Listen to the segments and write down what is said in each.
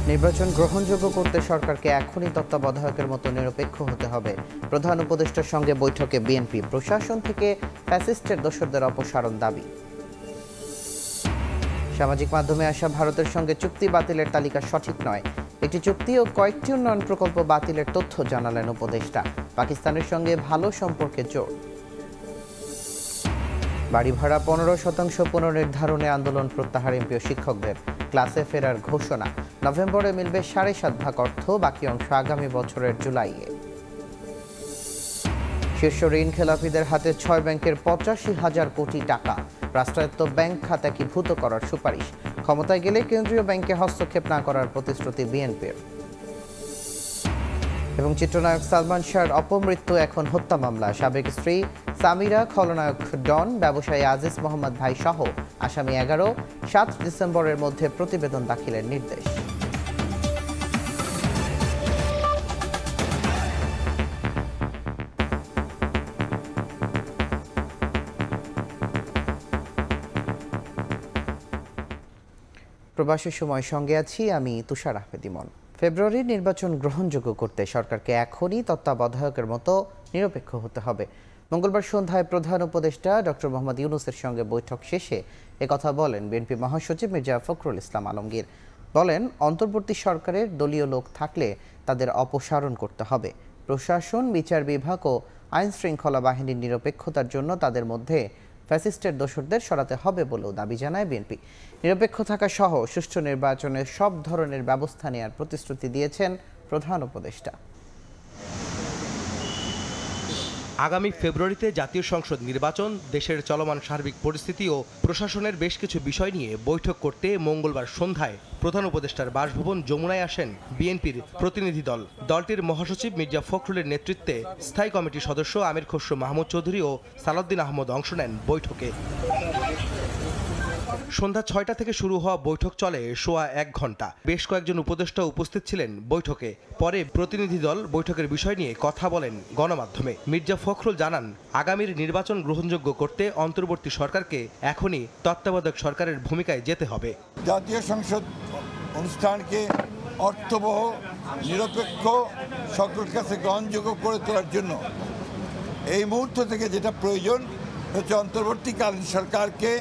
নির্বাচন গ্রহণযোগ্য করতে সরকারকে এখনই তত্ত্বাবধায়কের মতো নিরপেক্ষ হতে হবে। প্রধান উপদেষ্টার সঙ্গে বৈঠকে বিএনপি। প্রশাসন থেকে ফ্যাসিস্টের দোসরদের অপসারণ দাবি। সামাজিক মাধ্যমে আসা ভারতের সঙ্গে চুক্তি বাতিলের তালিকা সঠিক নয়। একটি চুক্তি ও কয়েকটি উন্নয়ন প্রকল্প বাতিলের তথ্য জানালেন উপদেষ্টা। পাকিস্তানের সঙ্গে ভালো সম্পর্কে জোর। বাড়ি ভাড়া 15% পুনর্নির্ধারণে আন্দোলন প্রত্যাহার এমপি ও শিক্ষকদের। ক্লাসে ফেরার ঘোষণা। নভেম্বরে মিলবে 7.5 ভাগ অর্থ, বাকি অংশ আগামী বছরের জুলাইয়ে। শীর্ষ ঋণ খেলাপিদের হাতে 6 ব্যাংকের 85,000 কোটি টাকা। রাষ্ট্রায়ত্ত ব্যাংক খাতাকিভূত করার সুপারিশ। ক্ষমতায় গেলে কেন্দ্রীয় ব্যাংকে হস্তক্ষেপ না করার প্রতিশ্রুতি বিএনপির। এবং চিত্রনায়ক সালমান শাহর অপমৃত্যু এখন হত্যা মামলা। সাবেক স্ত্রী সামিরা, খলনায়ক ডন, ব্যবসায়ী আজিজ মোহাম্মদ ভাই সহ আসামি 11। 7 ডিসেম্বরের মধ্যে প্রতিবেদন দাখিলের নির্দেশ। প্রবাসী সময় সঙ্গে আছি আমি তুষার আহমেদ ইমন। ফেব্রুয়ারির নির্বাচন গ্রহণযোগ্য করতে সরকারকে এখনই তত্ত্বাবধায়কের মতো নিরপেক্ষ হতে হবে। মঙ্গলবার সন্ধ্যায় প্রধান উপদেষ্টা ডক্টর মোহাম্মদ ইউনূসের সঙ্গে বৈঠক শেষে একথা বলেন বিএনপি মহাসচিব মির্জা ফখরুল ইসলাম আলমগীর। বলেন, অন্তর্বর্তী সরকারের দলীয় লোক থাকলে তাদের অপসারণ করতে হবে। প্রশাসন, বিচার বিভাগ ও আইন শৃঙ্খলা বাহিনীর নিরপেক্ষতার জন্য তাদের মধ্যে ফ্যাসিস্টের দোসরদের সরাতে হবে বলেও দাবি জানায় বিএনপি। নিরপেক্ষ থাকা সহ সুষ্ঠু নির্বাচনে সব ধরনের ব্যবস্থা নেওয়ার প্রতিশ্রুতি দিয়েছেন প্রধান উপদেষ্টা। আগামী ফেব্রুয়ারিতে জাতীয় সংসদ নির্বাচন, দেশের চলমান সার্বিক পরিস্থিতি ও প্রশাসনের বেশ কিছু বিষয় নিয়ে বৈঠক করতে মঙ্গলবার সন্ধ্যায় প্রধান উপদেষ্টার বাসভবন যমুনায় আসেন বিএনপির প্রতিনিধি দল। দলটির মহাসচিব মির্জা ফখরুলের নেতৃত্বে স্থায়ী কমিটির সদস্য আমির খসরু মাহমুদ চৌধুরী ও সালাউদ্দিন আহমদ অংশ নেন বৈঠকে। সন্ধ্যা 6টা থেকে শুরু হওয়া বৈঠক চলে সোয়া 1 ঘন্টা। বেশ কয়েকজন উপদেষ্টা উপস্থিত ছিলেন বৈঠকে। পরে প্রতিনিধি দল বৈঠকের বিষয় নিয়ে কথা বলেন গণমাধ্যমে। মির্জা ফখরুল জানান, আগামীর নির্বাচন গ্রহণযোগ্য করতে অন্তর্বর্তী সরকারকে এখনই তত্ত্বাবধায়ক সরকারের ভূমিকায় যেতে হবে। জাতীয় সংসদ অনুষ্ঠানকে অর্থবহ, নিরপেক্ষ, সকলের কাছে গ্রহণযোগ্য করে তোলার জন্য এই মুহূর্ত থেকে যেটা প্রয়োজন হচ্ছে অন্তর্বর্তীকালীন সরকারকে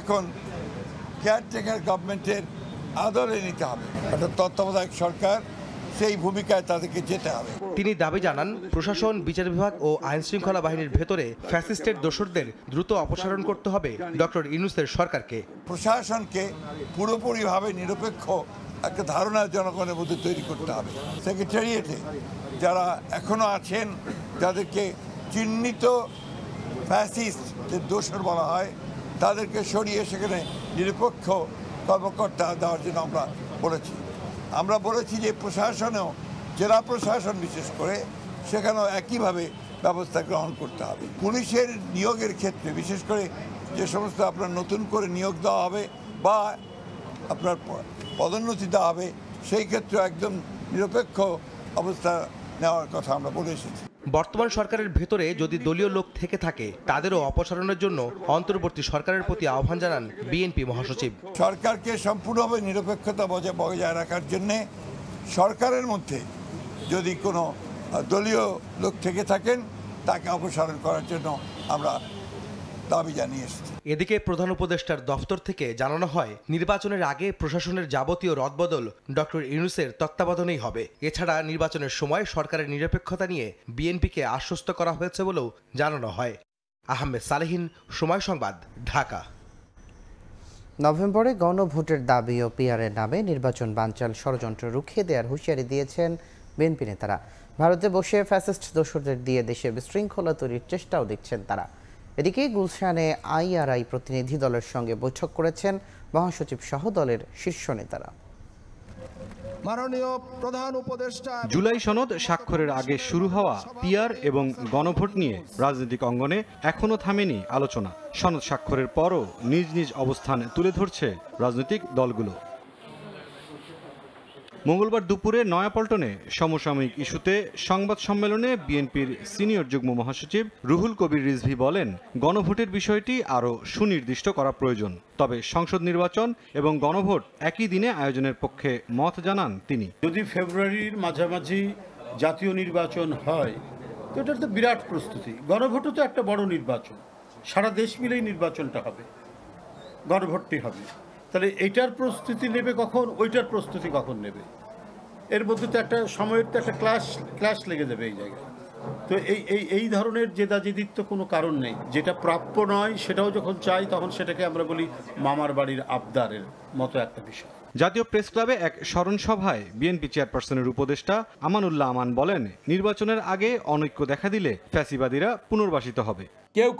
এখন কেয়ারটেকার গভর্নমেন্টের আদলে নিতে হবে। অর্থাৎ তত্ত্বাবধায়ক সরকার, সেই ভূমিকায় তাদেরকে যেতে হবে। তিনি দাবি জানান, প্রশাসন, বিচার বিভাগ ও আইন শৃঙ্খলা বাহিনীর ভেতরে ফ্যাসিস্টের দোসরদের দ্রুত অপসারণ করতে হবে ডক্টর ইউনূসের সরকারকে। প্রশাসনকে পুরোপুরিভাবে নিরপেক্ষ একটা ধারণা জনগণের মধ্যে তৈরি করতে হবে। সেক্রেটারিয়েটে যারা এখনো আছেন, যাদেরকে চিহ্নিত ফ্যাসিস্ট যে দোসর বলা হয়, তাদেরকে সরিয়ে সেখানে নিরপেক্ষ কর্মকর্তা দেওয়ার জন্য আমরা বলেছি যে প্রশাসনেও, জেলা প্রশাসন বিশেষ করে, সেখানেও একইভাবে ব্যবস্থা গ্রহণ করতে হবে। পুলিশের নিয়োগের ক্ষেত্রে বিশেষ করে যে সমস্ত আপনার নতুন করে নিয়োগ দেওয়া হবে বা আপনার পদোন্নতি দেওয়া হবে, সেই ক্ষেত্রে একদম নিরপেক্ষ অবস্থা নেওয়ার কথা আমরা বলে এসেছি। বর্তমান সরকারের ভেতরে যদি দলীয় লোক থেকে থাকে, তাদেরও অপসারণের জন্য অন্তর্বর্তী সরকারের প্রতি আহ্বান জানান বিএনপি মহাসচিব। সরকারকে সম্পূর্ণভাবে নিরপেক্ষতা বজায় রাখার জন্যে সরকারের মধ্যে যদি কোনো দলীয় লোক থেকে থাকেন, তাকে অপসারণ করার জন্য আমরা দাবি জানিয়ে এসেছি। এদিকে প্রধান উপদেষ্টার দফতর থেকে জানানো হয়, নির্বাচনের আগে প্রশাসনের যাবতীয় রদবদল ডক্টর ইউনূসের তত্ত্বাবধানেই হবে। এছাড়া নির্বাচনের সময় সরকারের নিরপেক্ষতা নিয়ে বিএনপিকে আশ্বস্ত করা হয়েছে বলেও জানানো হয়। আহমেদ সালেহীন, সময় সংবাদ, ঢাকা। নভেম্বরে গণভোটের দাবি ও পিআরের নামে নির্বাচন বানচাল ষড়যন্ত্র রুখিয়ে দেওয়ার হুঁশিয়ারি দিয়েছেন বিএনপি নেতারা। ভারতে বসে ফ্যাসিস্ট দোসরদের দিয়ে দেশে বিশৃঙ্খলা তৈরির চেষ্টাও দেখছেন তারা। এদিকে গুলশানে আইআরআই প্রতিনিধি দলের সঙ্গে বৈঠক করেছেন মহাসচিব সহ দলের শীর্ষ নেতারা। মাননীয় প্রধান উপদেষ্টা, জুলাই সনদ স্বাক্ষরের আগে শুরু হওয়া পিআর এবং গণভোট নিয়ে রাজনৈতিক অঙ্গনে এখনো থামেনি আলোচনা। সনদ স্বাক্ষরের পরও নিজ নিজ অবস্থান তুলে ধরছে রাজনৈতিক দলগুলো। মঙ্গলবার দুপুরে নয়াপল্টনে সমসাময়িক ইস্যুতে সংবাদ সম্মেলনে বিএনপির সিনিয়র যুগ্ম মহাসচিব রুহুল কবির রিজভী বলেন, গণভোটের বিষয়টি আরও সুনির্দিষ্ট করা প্রয়োজন। তবে সংসদ নির্বাচন এবং গণভোট একই দিনে আয়োজনের পক্ষে মত জানান তিনি। যদি ফেব্রুয়ারির মাঝামাঝি জাতীয় নির্বাচন হয় তো এটার তো বিরাট প্রস্তুতি। গণভোটও তো একটা বড় নির্বাচন, সারা দেশ মিলেই নির্বাচনটা হবে, গণভোটটি হবে। তাহলে এইটার প্রস্তুতি নেবে কখন, ওইটার প্রস্তুতি কখন নেবে, এর মধ্যে তো একটা সময়ের তো একটা ক্লাশ লেগে যাবে এই জায়গায়। তো এই ধরনের জেদাজেদির তো কোনো কারণ নেই। যেটা প্রাপ্য নয় সেটাও যখন চাই তখন সেটাকে আমরা বলি মামার বাড়ির আবদারের মতো একটা বিষয়। জাতীয় প্রেস ক্লাবে এক স্মরণ সভায় বিএনপি চেয়ারপারসনের উপদেষ্টা আমানুল্লাহ আমান বলেন, নির্বাচনের আগে অনৈক্য দেখা দিলে ফ্যাসিবাদীরা পুনর্বাসিত হবে। কেউ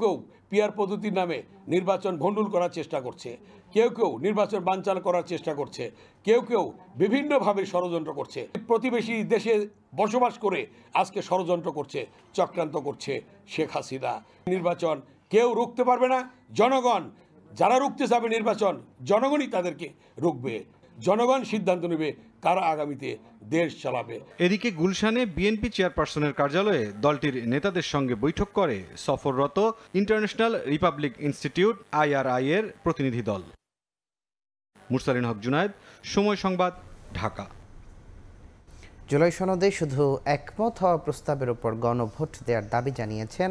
পিআর পদ্ধতির নামে নির্বাচন ভণ্ডুল করার চেষ্টা করছে, কেউ নির্বাচন বানচাল করার চেষ্টা করছে, কেউ বিভিন্নভাবে ষড়যন্ত্র করছে। প্রতিবেশী দেশে বসবাস করে আজকে ষড়যন্ত্র করছে, চক্রান্ত করছে শেখ হাসিনা। নির্বাচন কেউ রুখতে পারবে না। জনগণ যারা রুখতে যাবে নির্বাচন, জনগণই তাদেরকে রুখবে। জনগণ সিদ্ধান্ত নেবে কারা আগামীতে দেশ চালাবে। এদিকে গুলশানে বিএনপি চেয়ারপারসনের কার্যালয়ে দলটির নেতাদের সঙ্গে বৈঠক করে সফররত ইন্টারন্যাশনাল রিপাবলিক ইনস্টিটিউট IRI এর প্রতিনিধি দল। মুরসালিন হক জুনায়েদ, সময় সংবাদ, ঢাকা। জুলাই সনদে শুধু একমত হওয়া প্রস্তাবের উপর গণভোট দেওয়ার দাবি জানিয়েছেন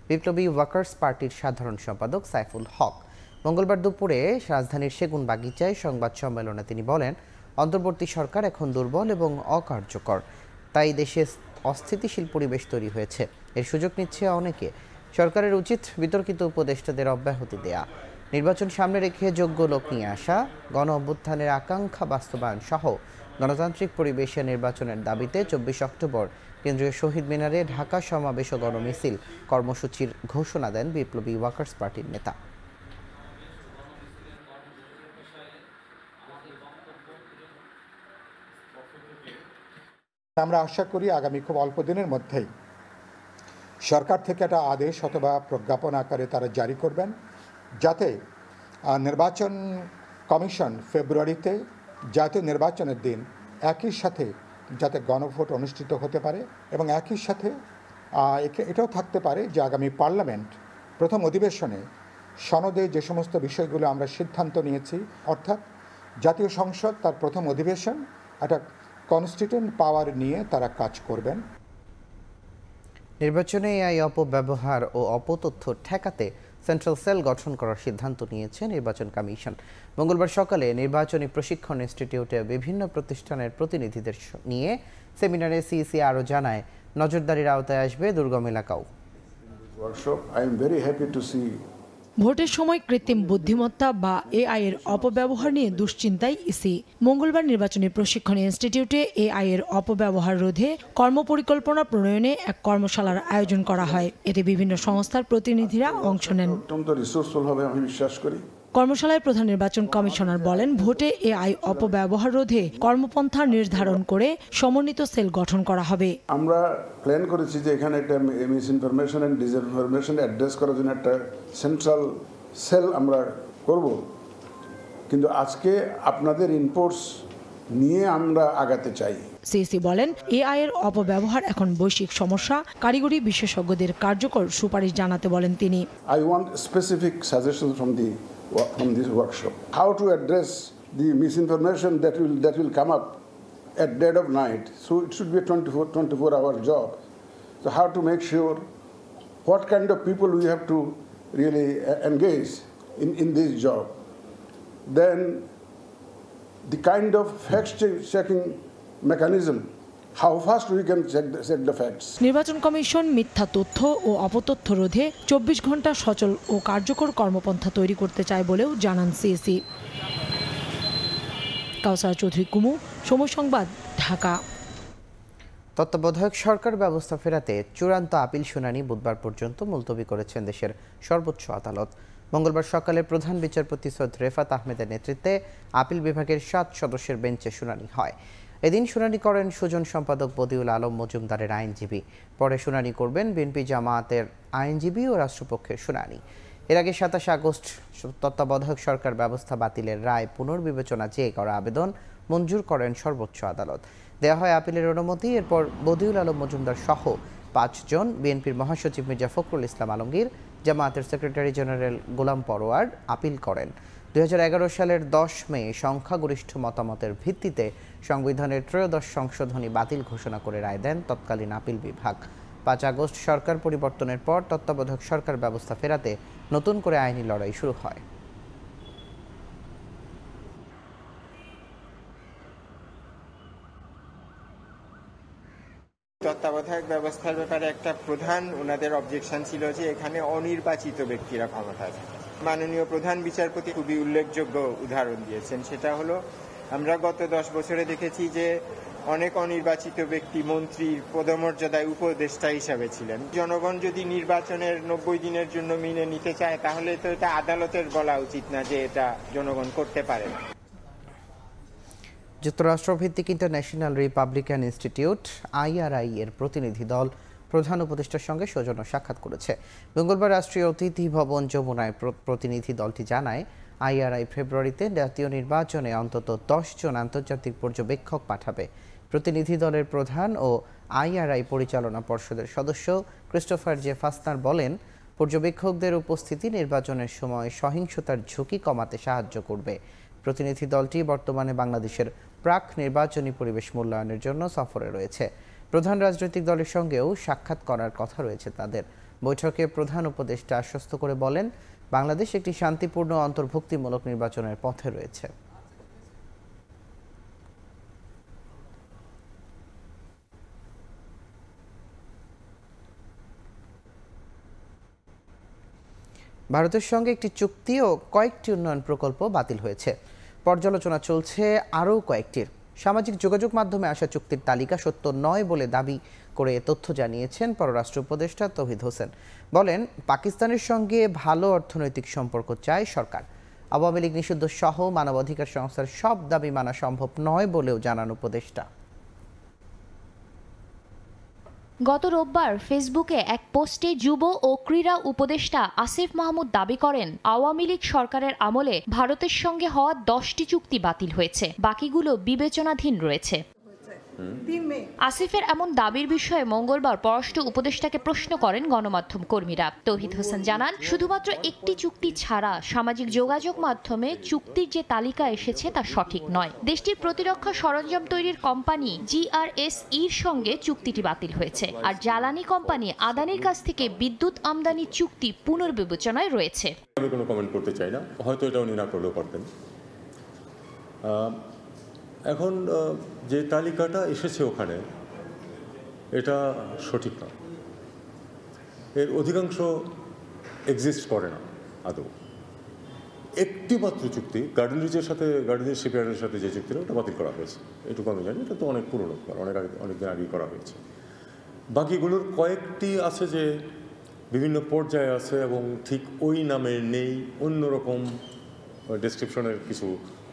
বিপ্লবী ওয়ার্কার্স পার্টির সাধারণ সম্পাদক সাইফুল হক। মঙ্গলবার দুপুরে রাজধানীর সেগুন বাগিচায় সংবাদ সম্মেলনে তিনি বলেন, অন্তর্বর্তী সরকার এখন দুর্বল এবং অকার্যকর, তাই দেশে অস্থিতিশীল পরিবেশ তৈরি হয়েছে। এর সুযোগ নিচ্ছে অনেকে। সরকারের উচিত বিতর্কিত উপদেষ্টাদের অব্যাহতি দেয়া, নির্বাচন সামনে রেখে যোগ্য লোক নিয়ে আসা, গণ অভ্যুত্থানের আকাঙ্ক্ষা বাস্তবায়ন সহ গণতান্ত্রিক পরিবেশে নির্বাচনের দাবিতে 24 অক্টোবর কেন্দ্রীয় শহীদ মিনারে ঢাকা সমাবেশ ও গণমিছিল কর্মসূচির ঘোষণা দেন বিপ্লবী ওয়ার্কার্স পার্টির নেতা। আমরা আশা করি আগামী খুব অল্প দিনের মধ্যেই সরকার থেকে একটা আদেশ অথবা প্রজ্ঞাপন আকারে তারা জারি করবেন, যাতে নির্বাচন কমিশন ফেব্রুয়ারিতে জাতীয় নির্বাচনের দিন একই সাথে যাতে গণভোট অনুষ্ঠিত হতে পারে এবং একই সাথে এটাও থাকতে পারে যে আগামী পার্লামেন্ট প্রথম অধিবেশনে সনদে যে সমস্ত বিষয়গুলো আমরা সিদ্ধান্ত নিয়েছি, অর্থাৎ জাতীয় সংসদ তার প্রথম অধিবেশন একটা কনস্টিটিউয়েন্ট পাওয়ার নিয়ে তারা কাজ করবেন। নির্বাচনে এই অপব্যবহার ও অপতথ্য ঠেকাতে সেন্ট্রাল সেল গঠন করার সিদ্ধান্ত নিয়েছে নির্বাচন কমিশন। মঙ্গলবার সকালে নির্বাচনী প্রশিক্ষণ ইনস্টিটিউটে বিভিন্ন প্রতিষ্ঠানের প্রতিনিধিদের নিয়ে সেমিনারে সিইসি আরও জানায়, নজরদারির আওতায় আসবে দুর্গম এলাকাও। ভোটের সময় কৃত্রিম বুদ্ধিমত্তা বা AI এর অপব্যবহার নিয়ে দুশ্চিন্তায় ইসি। মঙ্গলবার নির্বাচনী প্রশিক্ষণ ইনস্টিটিউটে AI এর অপব্যবহার রোধে কর্মপরিকল্পনা প্রণয়নে এক কর্মশালার আয়োজন করা হয়। এতে বিভিন্ন সংস্থার প্রতিনিধিরা অংশ নেন। আমি বিশ্বাস করি কর্মশালায় প্রধান নির্বাচন কমিশনার বলেন, ভোটে AI অপব্যবহার রোধে কর্মপন্থা নির্ধারণ করে সমন্বিত সেল গঠন করা হবে। আমরা প্ল্যান করেছি যে এখানে একটা misinformation and disinformation address করার জন্য একটা সেন্ট্রাল সেল আমরা করব, কিন্তু আজকে আপনাদের ইনপুটস নিয়ে আমরা আগাতে চাই। সিইসি বলেন, AI এর অপব্যবহার এখন বৈশ্বিক সমস্যা, কারিগরি বিশেষজ্ঞদের কার্যকর সুপারিশ জানাতে বলেন তিনি। I want specific suggestions from this workshop. How to address the misinformation that will come up at dead of night. So it should be a 24-hour job. So how to make sure what kind of people we have to really engage in this job. Then the kind of fact-checking mechanism, how fast we can check the facts. নির্বাচন commission মিথ্যা তথ্য ও অপতথ্য রোধে 24 ঘন্টা সচল ও কার্যকর কর্মপন্থা তৈরি করতে চায় বলেও জানান সিইসি। কাউসার চৌধুরী কুমু, সময় সংবাদ, ঢাকা। তত্ত্বাবধায়ক সরকার ব্যবস্থা ফেরাতে চূড়ান্ত আপিল শুনানি বুধবার পর্যন্ত মুলতবি করেছেন দেশের সর্বোচ্চ আদালত। মঙ্গলবার সকালে প্রধান বিচারপতি সৈয়দ রেফাত আহমেদের নেতৃত্বে আপিল বিভাগের 7 সদস্যের বেঞ্চে শুনানি হয়। এদিন শুনানি করেন সুজন সম্পাদক বদিউল আলম মজুমদারের আইনজীবী। পরে শুনানি করবেন বিএনপি জামায়াতের আইনজীবী ও রাষ্ট্রপক্ষের শুনানি। এর আগে 27 আগস্ট তত্ত্বাবধায়ক সরকার ব্যবস্থা বাতিলের রায় পুনর্বিবেচনা চেয়ে করা আবেদন মঞ্জুর করেন সর্বোচ্চ আদালত। দেওয়া হয় আপিলের অনুমতি। এরপর বদিউল আলম মজুমদার সহ 5 জন, বিএনপির মহাসচিব মির্জা ফখরুল ইসলাম আলমগীর, জামায়াতের সেক্রেটারি জেনারেল গোলাম পরোয়ার আপিল করেন। 2011 সালের 10 মে সংখ্যাগরিষ্ঠ মতামতের ভিত্তিতে সংবিধানের 13শ সংশোধনী বাতিল ঘোষণা করে রায় দেন তৎকালীন আপিল বিভাগ। 5 আগস্ট সরকার পরিবর্তনের পর তত্ত্বাবধায়ক সরকার ব্যবস্থা ফেরাতে নতুন করে আইনি লড়াই শুরু হয়। তত্ত্বাবধায়ক ব্যবস্থার ব্যাপারে একটা প্রধান ওনাদের অবজেকশন ছিল যে এখানে অনির্বাচিত ব্যক্তিরা ক্ষমতায় থাকে। মাননীয় প্রধান বিচারপতি খুবই উল্লেখযোগ্য উদাহরণ দিয়েছেন। সেটা হলো, আমরা গত 10 বছরে দেখেছি যে অনেক অনির্বাচিত ব্যক্তি মন্ত্রীর পদমর্যাদায় উপদেষ্টা হিসাবে ছিলেন। জনগণ যদি নির্বাচনের 90 দিনের জন্য মেনে নিতে চায়, তাহলে তো এটা আদালতের বলা উচিত না যে এটা জনগণ করতে পারে না। যুক্তরাষ্ট্রভিত্তিক ইন্টারন্যাশনাল রিপাবলিকান ইনস্টিটিউট IRI এর প্রতিনিধি দল প্রধান উপদেষ্টার সঙ্গে সৌজন্য সাক্ষাৎ করেছে। মঙ্গলবার রাষ্ট্রীয় অতিথি ভবন যমুনায় প্রতিনিধি দলটি জানায়, IRI ফেব্রুয়ারিতে জাতীয় নির্বাচনে অন্তত 10 জন আন্তর্জাতিক পর্যবেক্ষক পাঠাবে। প্রতিনিধি দলের প্রধান ও IRI পরিচালনা পর্ষদের সদস্য ক্রিস্টোফার জে ফাসনার বলেন, পর্যবেক্ষকদের উপস্থিতি নির্বাচনের সময় সহিংসতার ঝুঁকি কমাতে সাহায্য করবে। প্রতিনিধি দলটি বর্তমানে বাংলাদেশের প্রাক নির্বাচনী পরিবেশ মূল্যায়নের জন্য সফরে রয়েছে। প্রধান রাজনৈতিক দলের সঙ্গেও সাক্ষাৎ করার কথা রয়েছে তাদের। বৈঠকে প্রধান উপদেষ্টা আশ্বস্ত করে বলেন, বাংলাদেশ একটি শান্তিপূর্ণ অন্তর্ভুক্তিমূলক নির্বাচনের পথে রয়েছে। ভারতের সঙ্গে একটি চুক্তি ও কয়েকটি উন্নয়ন প্রকল্প বাতিল হয়েছে। পর্যালোচনা চলছে আরও কয়েকটির। সামাজিক যোগাযোগ মাধ্যমে আসা চুক্তির তালিকা সত্য নয় বলে দাবি করে তথ্য জানিয়েছেন পররাষ্ট্র উপদেষ্টা তৌহিদ হোসেন। বলেন, পাকিস্তানের সঙ্গে ভালো অর্থনৈতিক সম্পর্ক চায় সরকার। আওয়ামী লীগ নিষিদ্ধ সহ মানবাধিকার সংস্থার সব দাবি মানা সম্ভব নয় বলেও জানান উপদেষ্টা। গত রোববার ফেসবুকে এক পোস্টে যুব ও ক্রীড়া উপদেষ্টা আসিফ মাহমুদ দাবি করেন, আওয়ামী লীগ সরকারের আমলে ভারতের সঙ্গে হওয়া 10টি চুক্তি বাতিল হয়েছে, বাকিগুলো বিবেচনাধীন রয়েছে। আসিফের এমন দাবির বিষয়ে মঙ্গলবার পররাষ্ট্র উপদেষ্টাকে প্রশ্ন করেন গণমাধ্যম কর্মীরা। তৌহিদ হোসেন জানান, শুধুমাত্র একটি চুক্তি ছাড়া সামাজিক যোগাযোগ মাধ্যমে চুক্তির যে তালিকা এসেছে তা সঠিক নয়। দেশটির প্রতিরক্ষা সরঞ্জাম তৈরির কোম্পানি GRSEর সঙ্গে চুক্তিটি বাতিল হয়েছে, আর জ্বালানি কোম্পানি আদানির কাছ থেকে বিদ্যুৎ আমদানি চুক্তি পুনর্বিবেচনায় রয়েছে। আমি কোনো কমেন্ট করতে চাই না, হয়তো এটা উনি না করলেও পারতেন। এখন যে তালিকাটা এসেছে ওখানে, এটা সঠিক না। এর অধিকাংশ এক্সিস্ট করে না আদৌ। একটি মাত্র চুক্তি গার্ডেন রিচের সাথে, গার্ডেন শিপইয়ার্ডের সাথে যে চুক্তিটা, ওটা বাতিল করা হয়েছে, এটুকু আমি জানি। এটা তো অনেক পুরনো, অনেকদিন আগেই করা হয়েছে। বাকিগুলোর কয়েকটি আছে যে বিভিন্ন পর্যায়ে আছে এবং ঠিক ওই নামে নেই, অন্যরকম ডেসক্রিপশনের কিছু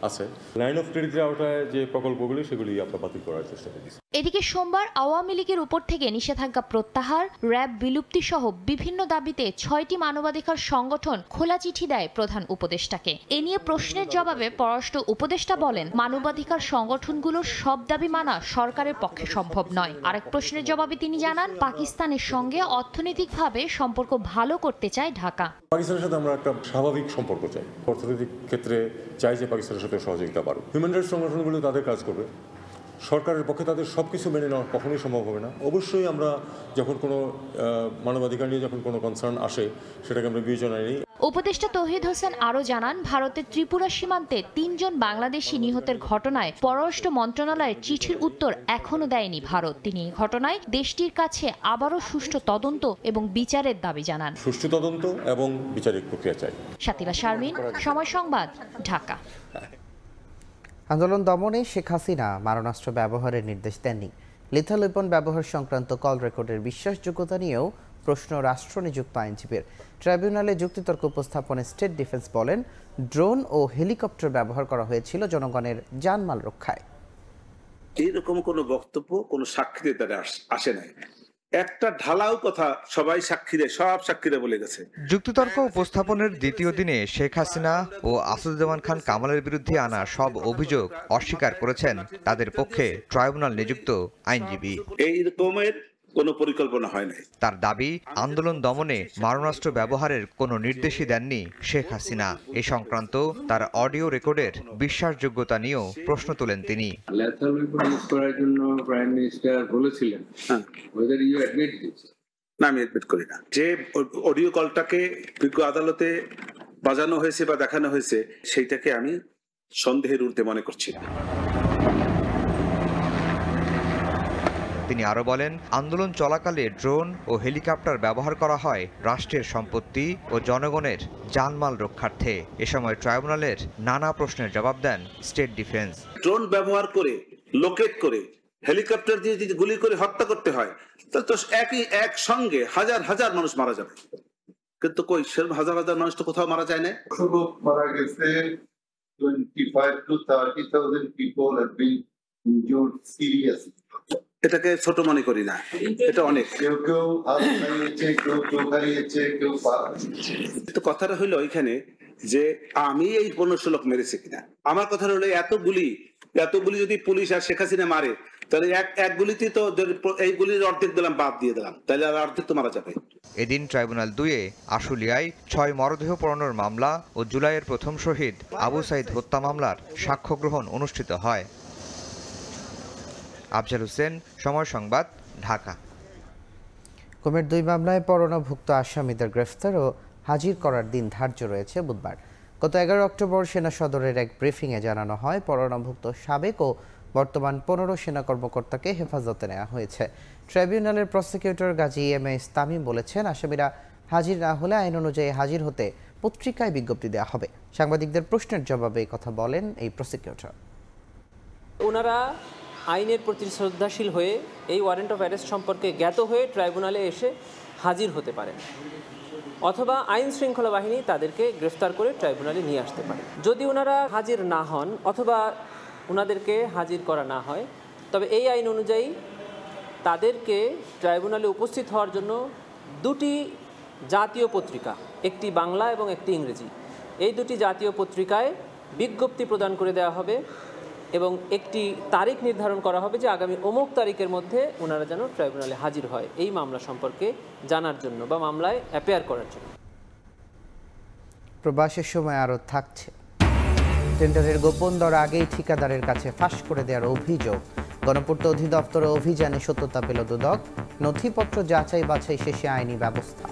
আছে। লাইন অফ ক্রেডিটের আওতায় যে প্রকল্পগুলি, সেগুলি আমরা বাতিল করার চেষ্টা করছি। এদিকে সোমবার আওয়ামী লীগের উপর থেকে নিষেধাজ্ঞা প্রত্যাহার, র্যাব বিলুপ্তি সহ বিভিন্ন দাবিতে 6টি মানবাধিকার সংগঠন খোলা চিঠি দেয় প্রধান উপদেষ্টাকে। এ নিয়ে প্রশ্নের জবাবে পররাষ্ট্র উপদেষ্টা বলেন, মানবাধিকার সংগঠনগুলোর সব দাবি মানা সরকারের পক্ষে সম্ভব নয়। আরেক প্রশ্নের জবাবে তিনি জানান, পাকিস্তানের সঙ্গে অর্থনৈতিকভাবে সম্পর্ক ভালো করতে চায় ঢাকা। পাকিস্তানের সাথে আমরা একটা স্বাভাবিক সম্পর্ক চাই, অর্থনৈতিক ক্ষেত্রে চাই যে পাকিস্তানের সাথে সহযোগিতা পারো। হিউম্যান রাইটস সংগঠনগুলো তাদের কাজ করবে, সরকারের পক্ষে তাদের সব কিছু মেনে নেওয়া কখনোই সম্ভব হবে না। অবশ্যই আমরা যখন কোনো মানবাধিকার নিয়ে যখন কোনো কনসার্ন আসে, সেটাকে আমরা বিবেচনায় নিই। উপদেষ্টা তৌহিদ হোসেন আরও জানান, ভারতের ত্রিপুরা সীমান্তে 3 জন বাংলাদেশি নিহতের ঘটনায় পররাষ্ট্র মন্ত্রণালয়ের চিঠির উত্তর এখনও দেয়নি ভারত। তিনি এই ঘটনায় দেশটির কাছে আবারও সুষ্ঠু তদন্ত এবং বিচারের দাবি জানান। সুষ্ঠু তদন্ত এবং বিচারিক প্রক্রিয়া চাই। শাতিলা শারমিন, সময় সংবাদ, ঢাকা। আন্দোলন দমনে শেখ হাসিনা মারণাস্ত্র ব্যবহারের নির্দেশ দেননি। লিথাল ওয়েপন ব্যবহার সংক্রান্ত কল রেকর্ডের বিশ্বাসযোগ্যতা নিয়েও প্রশ্ন রাষ্ট্রনিযুক্ত আইনজীবীর। ট্রাইব্যুনালে যুক্তিতর্ক উপস্থাপনে স্টেট ডিফেন্স বলেন, ড্রোন ও হেলিকপ্টার ব্যবহার করা হয়েছিল জনগণের জানমাল রক্ষায়। এইরকম কোনো বক্তব্য কোনো সাক্ষীদের দ্বারা আসে নাই। একটা ঢালাও কথা সবাই সব সাক্ষীরা বলে গেছে। যুক্তিতর্ক উপস্থাপনের দ্বিতীয় দিনে শেখ হাসিনা ও আসাদুজ্জামান খান কামালের বিরুদ্ধে আনা সব অভিযোগ অস্বীকার করেছেন তাদের পক্ষে ট্রাইব্যুনাল নিযুক্ত আইনজীবী। এই রকমের কোনো পরিকল্পনা হয় নাই। তার দাবি, আন্দোলন দমনে মারণাস্ত্র ব্যবহারের কোনো নির্দেশই দেননি শেখ হাসিনা। এ সংক্রান্ত তার অডিও রেকর্ডের বিশ্বাসযোগ্যতা নিয়েও প্রশ্ন তোলেন তিনি। লেথাল ওয়েপন ইউজ করার জন্য প্রাইম মিনিস্টার বলেছিলেন, whether you admit this? না, আমি এডমিট করি না। যে অডিও কলটাকে বিজ্ঞ আদালতে বাজানো হয়েছে বা দেখানো হয়েছে সেইটাকে আমি সন্দেহের ঊর্ধ্বে মনে করছি না। তিনি আরো বলেন, আন্দোলন চলাকালে ড্রোন ও হেলিকপ্টার ব্যবহার করা হয় রাষ্ট্রের সম্পত্তি ও জনগণের জানমাল রক্ষার্থে। এ সময় ট্রাইব্যুনালের নানা প্রশ্নের জবাব দেন স্টেট ডিফেন্স। ড্রোন ব্যবহার করে, লোকেট করে, হেলিকপ্টার দিয়ে যদি গুলি করে হত্যা করতে হয় তাহলে তো এক সঙ্গে হাজার হাজার মানুষ মারা যাবে, কিন্তু কই সেরকম হাজার হাজার মানুষ তো কোথাও মারা যায় না। মারা গেছে 25 to 30,000 people have been injured seriously. এটাকে ছোট মনে করি না, এটা অনেক। কেউ হাত হারিয়েছে, কেউ চোখ হারিয়েছে, কেউ পা হারিয়েছে। তো কথাটা হইলো এখানে যে আমি এই 1500 লোক মেরেছি কিনা। আমার কথা হলো এত গুলি যদি পুলিশ আর শেখ হাসিনা মারে তাহলে এক গুলিতে তো এই গুলির অর্ধেক দিলাম, বাদ দিয়ে দিলাম, তাহলে আর অর্ধেক তো মারা যাবে। এদিন ট্রাইব্যুনাল 2-এ আশুলিয়ায় 6 মরদেহ পোড়ানোর মামলা ও জুলাইয়ের প্রথম শহীদ আবু সাইদ হত্যা মামলার সাক্ষ্য গ্রহণ অনুষ্ঠিত হয়। আফজাল হোসেন, সময় সংবাদ, ঢাকা। কুমির 2 মামলায় পরোয়ানাভুক্ত আসামিদের গ্রেফতার ও হাজির করার দিন ধার্য রয়েছে বুধবার। গত 11 অক্টোবর সেনা সদরের এক ব্রিফিংয়ে জানানো হয়, পরোয়ানাভুক্ত সাবেক ও বর্তমান 15 সেনা কর্মকর্তাকে হেফাজতে নেওয়া হয়েছে। ট্রাইব্যুনালের prosecutor Gazi M A Tamim বলেছেন, আসামিরা হাজির না হলে আইন অনুযায়ী হাজির হতে পত্রিকায় বিজ্ঞপ্তি দেওয়া হবে। সাংবাদিকদের প্রশ্নের জবাবে এই কথা বলেন এই প্রসিকিউটর। ওনারা আইনের প্রতি শ্রদ্ধাশীল হয়ে এই ওয়ারেন্ট অফ অ্যারেস্ট সম্পর্কে জ্ঞাত হয়ে ট্রাইব্যুনালে এসে হাজির হতে পারেন, অথবা আইন শৃঙ্খলা বাহিনী তাদেরকে গ্রেফতার করে ট্রাইব্যুনালে নিয়ে আসতে পারে। যদি ওনারা হাজির না হন অথবা ওনাদেরকে হাজির করা না হয়, তবে এই আইন অনুযায়ী তাদেরকে ট্রাইব্যুনালে উপস্থিত হওয়ার জন্য 2টি জাতীয় পত্রিকা, একটি বাংলা এবং একটি ইংরেজি, এই 2টি জাতীয় পত্রিকায় বিজ্ঞপ্তি প্রদান করে দেওয়া হবে এবং একটি তারিখ নির্ধারণ করা হবে যে আগামী অমুক তারিখের মধ্যে ওনারা যেন ট্রাইব্যুনালে হাজির হয় এই মামলা সম্পর্কে জানার জন্য বা মামলায় অ্যাপিয়ার করার জন্য। প্রবাসের সময় আরও থাকছে, টেন্ডারের গোপন দর আগেই ঠিকাদারের কাছে ফাঁস করে দেওয়ার অভিযোগ। গণপূর্ত অধিদপ্তরের অভিযানে সত্যতা পেল দুদক, নথিপত্র যাচাই বাছাই শেষে আইনি ব্যবস্থা।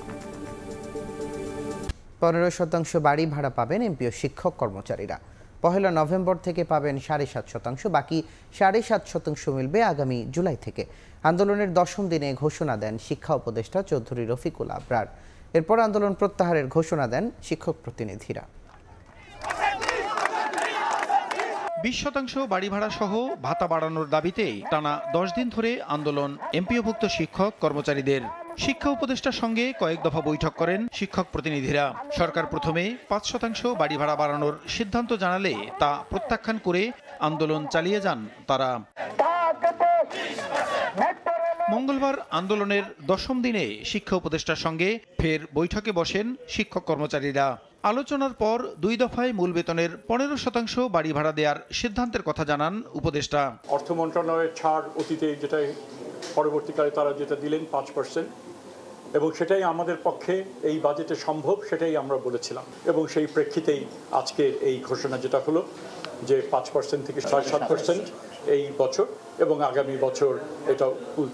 15% বাড়ি ভাড়া পাবেন এমপিও শিক্ষক কর্মচারীরা। 1 নভেম্বর থেকে পাবেন 7.5%, বাকি 7.5% মিলবে আগামী জুলাই থেকে। আন্দোলনের 10ম দিনে ঘোষণা দেন শিক্ষা উপদেষ্টা চৌধুরী রফিকুল আবরার। এরপর আন্দোলন প্রত্যাহারের ঘোষণা দেন শিক্ষক প্রতিনিধিরা। 20% বাড়ি ভাড়া সহ ভাতা বাড়ানোর দাবিতে টানা 10 দিন ধরে আন্দোলন এমপিওভুক্ত শিক্ষক কর্মচারীদের। শিক্ষা উপদেষ্টার সঙ্গে কয়েক দফা বৈঠক করেন শিক্ষক প্রতিনিধিরা। সরকার প্রথমে 5% বাড়ি ভাড়া বাড়ানোর সিদ্ধান্ত জানালে তা প্রত্যাখ্যান করে আন্দোলন চালিয়ে যান তারা। মঙ্গলবার আন্দোলনের 10ম দিনে শিক্ষা উপদেষ্টার সঙ্গে ফের বৈঠকে বসেন শিক্ষক কর্মচারীরা। আলোচনার পর 2 দফায় মূল বেতনের 15% বাড়ি ভাড়া দেওয়ার সিদ্ধান্তের কথা জানান উপদেষ্টা। অর্থ মন্ত্রণালয়ের ছাড় অতীতে যেটাই পরবর্তীকালে তারা যেটা দিলেন 5%, এবং সেটাই আমাদের পক্ষে এই বাজেটে সম্ভব, সেটাই আমরা বলেছিলাম। এবং সেই প্রেক্ষিতেই আজকের এই ঘোষণা যেটা হলো যে 5% থেকে 7.5% এই বছর, এবং আগামী বছর এটা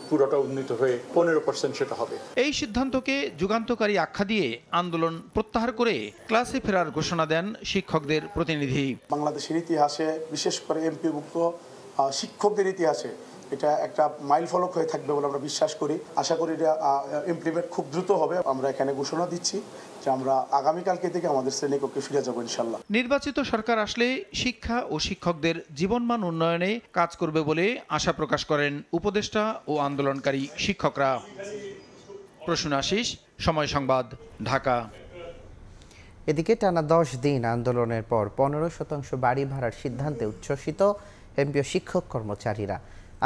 পুরোটা উন্নীত হয়ে 15% সেটা হবে। এই সিদ্ধান্তকে যুগান্তকারী আখ্যা দিয়ে আন্দোলন প্রত্যাহার করে ক্লাসে ফেরার ঘোষণা দেন শিক্ষকদের প্রতিনিধি। বাংলাদেশের ইতিহাসে, বিশেষ করে এমপিভুক্ত শিক্ষকদের ইতিহাসে এটা একটা মাইল ফলক হয়ে থাকবে বলে আমরা বিশ্বাস করি। আশা করি এটা ইমপ্লিমেন্ট খুব দ্রুত হবে। আমরা এখানে ঘোষণা দিচ্ছি যে আমরা আগামীকালকে থেকে আমাদের শ্রেণীকক্ষে ফিরে যাবো ইনশাল্লাহ। নির্বাচিত সরকার আসলে শিক্ষা ও শিক্ষকদের জীবনমান উন্নয়নে কাজ করবে বলে আশা প্রকাশ করেন উপদেষ্টা ও আন্দোলনকারী শিক্ষকরা। প্রসূন আশিস, সময় সংবাদ, ঢাকা। এদিকে টানা 10 দিন আন্দোলনের পর 15% বাড়ি ভাড়ার সিদ্ধান্তে উচ্ছ্বসিত এমপিও শিক্ষক কর্মচারীরা।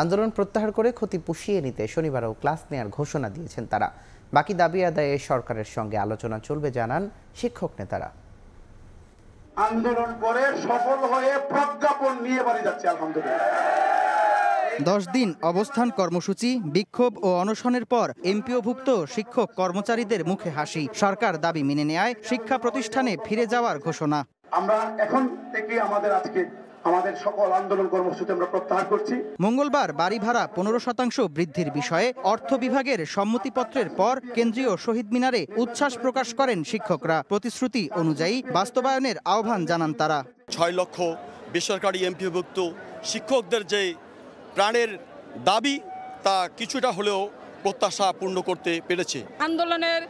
আন্দোলন প্রত্যাহার করে ক্ষতি পুষিয়ে নিতে শনিবারও ক্লাস নেয়ার ঘোষণা দিয়েছেন তারা। বাকি দাবি আদায়ে সরকারের সঙ্গে আলোচনা চলবে জানান শিক্ষক নেতারা। আন্দোলন করে সফল হয়ে প্রজ্ঞাপন নিয়ে বাড়ি যাচ্ছে আলহামদুলিল্লাহ। 10 দিন অবস্থান কর্মসূচি, বিক্ষোভ ও অনশনের পর এমপিওভুক্ত শিক্ষক কর্মচারীদের মুখে হাসি। সরকার দাবি মেনে নেয় শিক্ষা প্রতিষ্ঠানে ফিরে যাওয়ার ঘোষণা। আমরা এখন থেকে আমাদের সকল আন্দোলন কর্মসূচি আমরা প্রত্যাহার করছি। মঙ্গলবার বাড়ি ভাড়া 15% বৃদ্ধির বিষয়ে অর্থ বিভাগের সম্মতিপত্রের পর কেন্দ্রীয় শহীদ মিনারে উচ্ছ্বাস প্রকাশ করেন শিক্ষকরা। প্রতিশ্রুতি অনুযায়ী বাস্তবায়নের আহ্বান জানান তারা। 6 লক্ষ বেসরকারি এমপিওভুক্ত শিক্ষকদের যে প্রাণের দাবি তা কিছুটা হলেও প্রত্যাশা পূর্ণ করতে পেরেছে। আন্দোলনের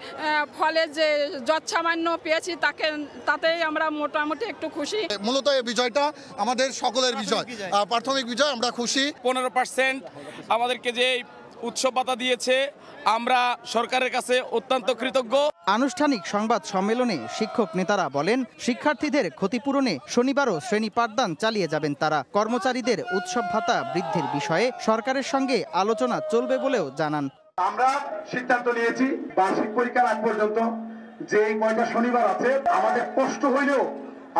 ফলে যে যৎসামান্য পেয়েছি তাতেই আমরা মোটামুটি একটু খুশি। মূলত এই বিজয়টা আমাদের সকলের বিজয়, প্রাথমিক বিজয়, আমরা খুশি। 15% আমাদেরকে যে উৎসব ভাতা দিয়েছে, আমরা সরকারের কাছে অত্যন্ত কৃতজ্ঞ। আনুষ্ঠানিক সংবাদ সম্মেলনে শিক্ষক নেতারা বলেন, শিক্ষার্থীদের ক্ষতিপূরণে শনিবারও শ্রেণী পাঠদান চালিয়ে যাবেন তারা। কর্মচারীদের উৎসব ভাতা বৃদ্ধির বিষয়ে সরকারের সঙ্গে আলোচনা চলবে বলেও জানান। আমরা সিদ্ধান্ত নিয়েছি বার্ষিক পরীক্ষার আগ পর্যন্ত যে কয়টা শনিবার আছে আমাদের কষ্ট হইলেও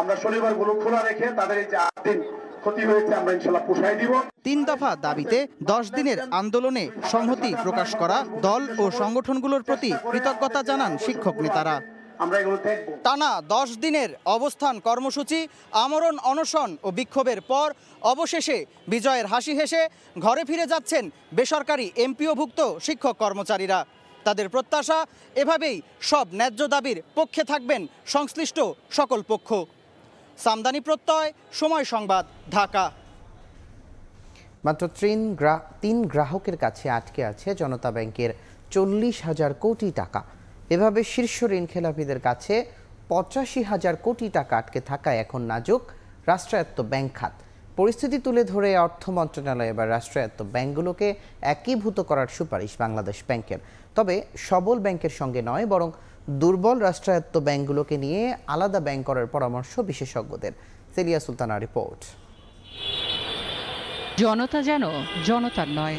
আমরা শনিবারগুলো খোলা রেখে তাদের এই যে 8 দিন ক্ষতি হয়েছে আমরা ইনশাআল্লাহ পুষাই দিব। 3 দফা দাবিতে 10 দিনের আন্দোলনে সংহতি প্রকাশ করা দল ও সংগঠনগুলোর প্রতি কৃতজ্ঞতা জানান শিক্ষক নেতারা। আমরা এগুলো দেখব। টানা 10 দিনের অবস্থান কর্মসূচি, আমরণ অনশন ও বিক্ষোভের পর অবশেষে বিজয়ের হাসি হেসে ঘরে ফিরে যাচ্ছেন বেসরকারি এমপিওভুক্ত শিক্ষক কর্মচারীরা। তাদের প্রত্যাশা, এভাবেই সব ন্যায্য দাবির পক্ষে থাকবেন সংশ্লিষ্ট সকল পক্ষ। সামদানি প্রত্যয়, সময় সংবাদ, ঢাকা। মাত্র 3 গ্রাহকের কাছে আটকে আছে জনতা ব্যাংকের 40,000 কোটি টাকা। এভাবে শীর্ষ ঋণ খেলাপিদের কাছে 85,000 কোটি টাকা আটকে থাকায় এখন নাজুক রাষ্ট্রায়ত্ত ব্যাংক খাত। পরিস্থিতি তুলে ধরে অর্থ মন্ত্রণালয় এবার রাষ্ট্রায়ত্ত ব্যাংকগুলোকে একীভূত করার সুপারিশ বাংলাদেশ ব্যাংকের। তবে সবল ব্যাংকের সঙ্গে নয়, বরং দুর্বল রাষ্ট্রায়ত্ত ব্যাংকগুলোকে নিয়ে আলাদা ব্যাংক করার পরামর্শ বিশেষজ্ঞদের। সেলিয়া সুলতানা রিপোর্ট। জনতা যেন জনতার নয়।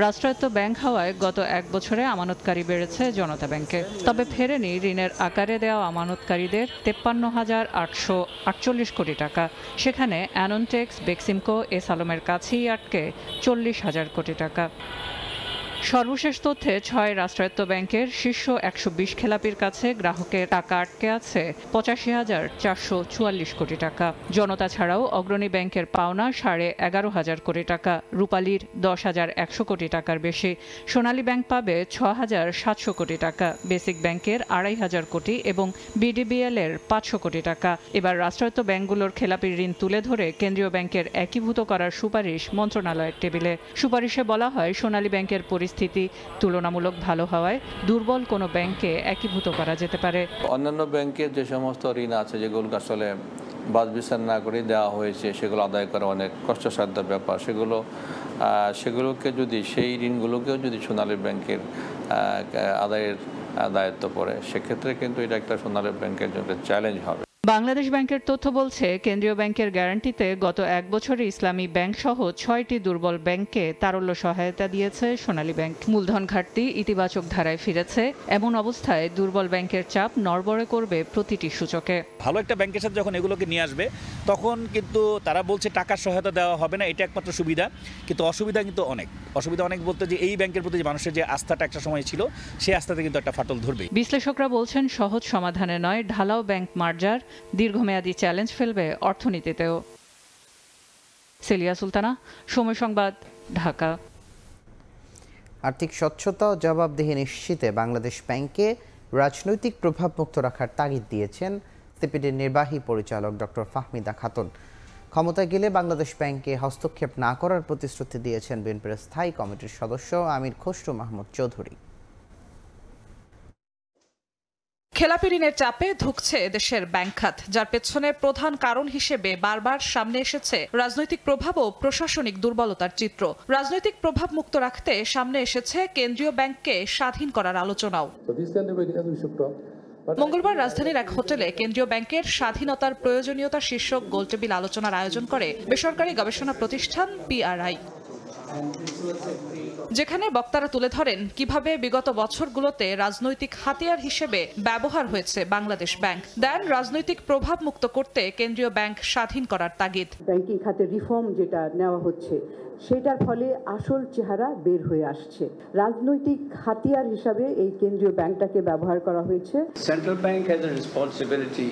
রাষ্ট্রায়ত্ত ব্যাংক হওয়ায় গত 1 বছরে আমানতকারী বেড়েছে জনতা ব্যাংকে, তবে ফেরেনি ঋণের আকারে দেওয়া আমানতকারীদের 53,848 কোটি টাকা। সেখানে অ্যাননটেক্স, বেক্সিমকো, এস আলমের কাছেই আটকে 40,000 কোটি টাকা। সর্বশেষ তথ্যে 6 রাষ্ট্রায়ত্ত ব্যাংকের শীর্ষ 120 খেলাপির কাছে গ্রাহকের টাকা আটকে আছে 85,444 কোটি টাকা। জনতা ছাড়াও অগ্রণী ব্যাংকের পাওনা 11,500 কোটি টাকা, রূপালীর 10,100 কোটি টাকার বেশি, সোনালী ব্যাংক পাবে 6,700 কোটি টাকা, বেসিক ব্যাংকের 2,500 কোটি এবং বিডিবিএল এর 500 কোটি টাকা। এবার রাষ্ট্রায়ত্ত ব্যাংকগুলোর খেলাপির ঋণ তুলে ধরে কেন্দ্রীয় ব্যাংকের একীভূত করার সুপারিশ মন্ত্রণালয়ের টেবিলে। সুপারিশে বলা হয়, সোনালী ব্যাংকের পরিস্থিতি তুলনামূলক ভালো হওয়ায় দুর্বল কোনো ব্যাংকে একীভূত করা যেতে পারে। অন্যান্য ব্যাংকের যে সমস্ত ঋণ আছে যেগুলো আসলে বাছবিচার না করে দেওয়া হয়েছে, সেগুলো আদায় করা অনেক কষ্টসাধ্যের ব্যাপার। সেগুলোকে যদি সেই ঋণগুলোকেও যদি সোনালী ব্যাংকের আদায়ের দায়িত্ব পড়ে, সেক্ষেত্রে কিন্তু এটা একটা সোনালী ব্যাংকের জন্য চ্যালেঞ্জ হবে। বাংলাদেশ ব্যাংকের তথ্য বলছে, কেন্দ্রীয় ব্যাংকের গ্যারান্টিতে গত 1 বছরে ইসলামী ব্যাংক সহ 6টি দুর্বল ব্যাংককে তারল্য সহায়তা দিয়েছে সোনালী ব্যাংক। মূলধন ঘাটতি ইতিবাচক ধারায় ফিরেছে। এমন অবস্থায় দুর্বল ব্যাংকের চাপ নড়বড়ে করবে প্রতিটি সূচকে। ভালো একটা ব্যাংকের সাথে যখন এগুলোকে নিয়ে আসবে, তখন কিন্তু তারা বলছে টাকার সহায়তা দেওয়া হবে না, এটা একমাত্র সুবিধা। কিন্তু অসুবিধা কিন্তু অনেক বলতে যে এই ব্যাংকের প্রতি মানুষের যে আস্থাটা একটা সময় ছিল, সেই আস্থাতে কিন্তু একটা ফাটল ধরবে। বিশ্লেষকরা বলছেন, সহজ সমাধানে নয়, ঢালাও ব্যাংক মার্জার দীর্ঘমেয়াদী চ্যালেঞ্জ ফেলবে অর্থনীতিতেও। সেলিয়া সুলতানা, সময় সংবাদ, ঢাকা। আর্থিক স্বচ্ছতা ও জবাবদিহি নিশ্চিতে বাংলাদেশ ব্যাংকে রাজনৈতিক প্রভাব মুক্ত রাখার তাগিদ দিয়েছেন সিপিডির নির্বাহী পরিচালক ডক্টর ফাহমিদা খাতুন। ক্ষমতায় গেলে বাংলাদেশ ব্যাংকে হস্তক্ষেপ না করার প্রতিশ্রুতি দিয়েছেন বিএনপির স্থায়ী কমিটির সদস্য আমির খসরু মাহমুদ চৌধুরী। খেলাপি ঋণের চাপে ধুঁকছে দেশের ব্যাংক খাত, যার পেছনে প্রধান কারণ হিসেবে বারবার সামনে এসেছে রাজনৈতিক প্রভাব ও প্রশাসনিক দুর্বলতার চিত্র। রাজনৈতিক প্রভাব মুক্ত রাখতে সামনে এসেছে কেন্দ্রীয় ব্যাংককে স্বাধীন করার আলোচনাও। মঙ্গলবার রাজধানীর এক হোটেলে কেন্দ্রীয় ব্যাংকের স্বাধীনতার প্রয়োজনীয়তা শীর্ষক গোলটেবিল আলোচনার আয়োজন করে বেসরকারি গবেষণা প্রতিষ্ঠান PRI। যেখানে বক্তারা তুলে ধরেন কিভাবে বিগত বছরগুলোতে রাজনৈতিক হাতিয়ার হিসেবে ব্যবহার হয়েছে বাংলাদেশ ব্যাংক, দেন রাজনৈতিক প্রভাব মুক্ত করতে কেন্দ্রীয় ব্যাংক স্বাধীন করার তাগিদ। ব্যাংকিং খাতে রিফর্ম যেটা নেওয়া হচ্ছে সেটার ফলে আসল চেহারা বের হয়ে আসছে। রাজনৈতিক হাতিয়ার হিসাবে এই কেন্দ্রীয় ব্যাংকটাকে ব্যবহার করা হয়েছে। Central bank has a responsibility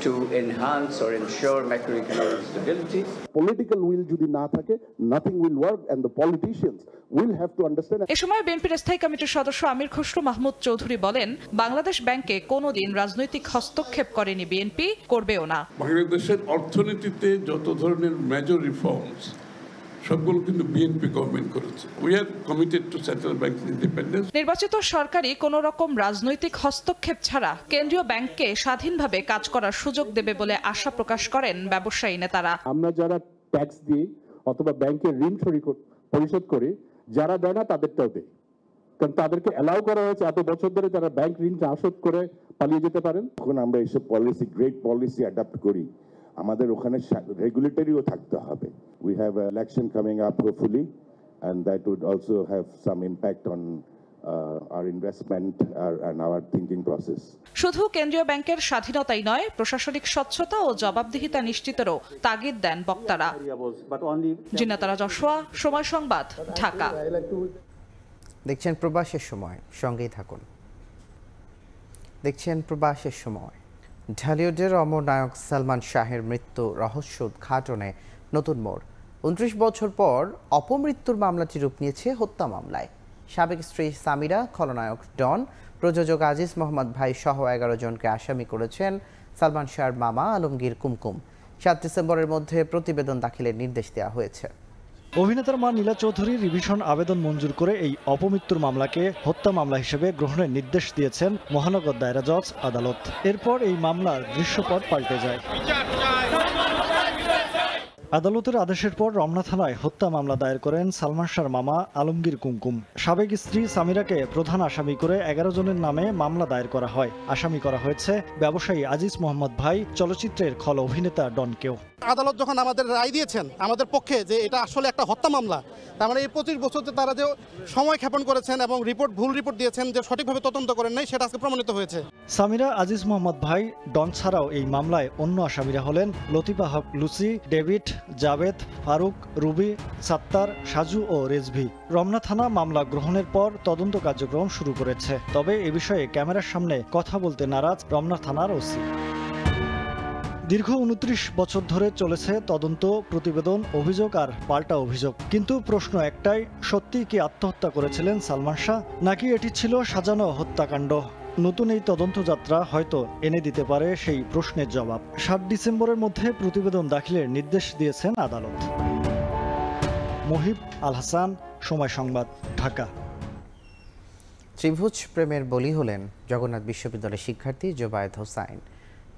to enhance or ensure macroeconomic stability. Political will যদি না থাকে, nothing will work and the politicians will have to understand. এ সময় বিএনপির স্থায়ী কমিটির সদস্য আমির খসরু মাহমুদ চৌধুরী বলেন, বাংলাদেশ ব্যাংকে কোনোদিন রাজনৈতিক হস্তক্ষেপ করেনি বিএনপি, করবেও না। বাংলাদেশের অর্থনীতিতে যত ধরনের মেজর রিফর্মস সবগুলো কিন্তু বিএনপি গভর্নমেন্ট করেছে। We are committed to central bank independence. নির্বাচিত সরকারই কোন রকম রাজনৈতিক হস্তক্ষেপ ছাড়া কেন্দ্রীয় ব্যাংককে স্বাধীনভাবে কাজ করার সুযোগ দেবে বলে আশা প্রকাশ করেন ব্যবসায়ী নেতারা। আমরা যারা ট্যাক্স দিই অথবা ব্যাংকের ঋণ পরিশোধ করি, যারা দেয় না তাদেরটাও দেয়, কারণ তাদেরকে অ্যালাউ করা হয়েছে এত বছর ধরে তারা ব্যাংক ঋণ শোধ করে পালিয়ে যেতে পারেন। এখন আমরা এইসব পলিসি, গ্রেট পলিসি অ্যাডাপ্ট করি, আমাদের ওখানে রেগুলেটরিও থাকতে হবে। We have an election coming up hopefully and that would also have some impact on our investment and our thinking process. শুধু কেন্দ্রীয় ব্যাংকের স্বাধীনতাই নয়, প্রশাসনিক স্বচ্ছতা ও জবাবদিহিতা নিশ্চিতেরও তাগিদ দেন বক্তারা। জিন্নাতারা যশোয়া, সময় সংবাদ, ঢাকা। দেখছেন প্রবাসের সময়, সঙ্গেই থাকুন। দেখছেন প্রবাসের সময়। ঢালিউডের অমর নায়ক সালমান শাহের মৃত্যু রহস্য উদ্ঘাটনে নতুন মোড়। 29 বছর পর অপমৃত্যুর মামলাটি রূপ নিয়েছে হত্যা মামলায়। সাবেক স্ত্রী সামিরা, খলনায়ক ডন, প্রযোজক আজিজ মোহাম্মদ ভাই সহ 11 জনকে আসামি করেছেন সালমান শাহর মামা আলমগীর কুমকুম। 7 ডিসেম্বরের মধ্যে প্রতিবেদন দাখিলের নির্দেশ দেওয়া হয়েছে। অভিনেতার মা নীলা চৌধুরী রিভিশন আবেদন মঞ্জুর করে এই অপমৃত্যুর মামলাকে হত্যা মামলা হিসেবে গ্রহণের নির্দেশ দিয়েছেন মহানগর দায়রা জজ আদালত। এরপর এই মামলার দৃশ্যপট পাল্টে যায়। আদালতের আদেশের পর রমনা থানায় হত্যা মামলা দায়ের করেন সালমান শাহর মামা আলমগীর কুমকুম। সাবেক স্ত্রী সামিরাকে প্রধান আসামি করে 11 জনের নামে মামলা দায়ের করা হয়। আসামি করা হয়েছে ব্যবসায়ী আজিজ মোহাম্মদ ভাই, চলচ্চিত্রের খল অভিনেতা ডনকেও। আদালত যখন আমাদের রায় দিয়েছেন আমাদের পক্ষে যে এটা আসলে একটা হত্যা মামলা, তার মানে এই 25 বছরতে তারা যে সময় ক্ষেপণ করেছেন এবং ভুল রিপোর্ট দিয়েছেন, যে সঠিকভাবে তদন্ত করেন নাই, সেটা আজকে প্রমাণিত হয়েছে। সামিরা, আজিজ মোহাম্মদ ভাই, ডন ছাড়াও এই মামলায় অন্য আসামিরা হলেন Latifa Haque Lucy, David, Javed, Faruk, Ruby, Sattar, Saju ও রেজভি। রমনা থানা মামলা গ্রহণের পর তদন্ত কার্যক্রম শুরু করেছে। তবে এ বিষয়ে ক্যামেরার সামনে কথা বলতে নারাজ রমনা থানার ওসি। দীর্ঘ 29 বছর ধরে চলেছে তদন্ত, প্রতিবেদন, অভিযোগ আর পাল্টা অভিযোগ। কিন্তু প্রশ্ন একটাই, সত্যিই কি আত্মহত্যা করেছিলেন সালমান শাহ, নাকি এটি ছিল সাজানো হত্যাকাণ্ড? নতুন এই তদন্তযাত্রা হয়তো এনে দিতে পারে সেই প্রশ্নের জবাব। 7 ডিসেম্বরের মধ্যে প্রতিবেদন দাখিলের নির্দেশ দিয়েছেন আদালত। মহিব আল হাসান, সময় সংবাদ, ঢাকা। ত্রিভুজ প্রেমের বলি হলেন জগন্নাথ বিশ্ববিদ্যালয়ের শিক্ষার্থী জোবায়েদ হোসাইন।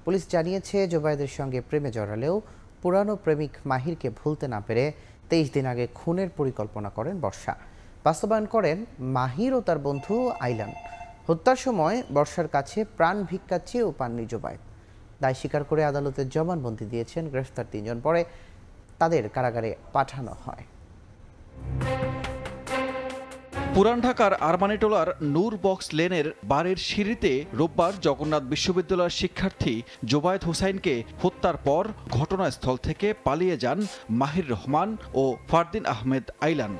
পুলিশ জানিয়েছে, জোবায়েদের সঙ্গে প্রেমে জড়ালেও পুরানো প্রেমিক মাহিরকে ভুলতে না পেরে 23 দিন আগে খুনের পরিকল্পনা করেন বর্ষা। বাস্তবায়ন করেন মাহির ও তার বন্ধু আইলান। হত্যার সময় বর্ষার কাছে প্রাণ ভিক্ষা চেয়েও পাননি জোবায়েদ। দায় স্বীকার করে আদালতের জবানবন্দি দিয়েছেন। গ্রেফতার 3 জন, পরে তাদের কারাগারে পাঠানো হয়। পুরান ঢাকার আরমানিটোলার নূর বক্স লেনের বাড়ির সিঁড়িতে রোববার জগন্নাথ বিশ্ববিদ্যালয়ের শিক্ষার্থী জোবায়েদ হোসাইনকে হত্যার পর ঘটনাস্থল থেকে পালিয়ে যান মাহির রহমান ও ফারদিন আহমেদ আইলান।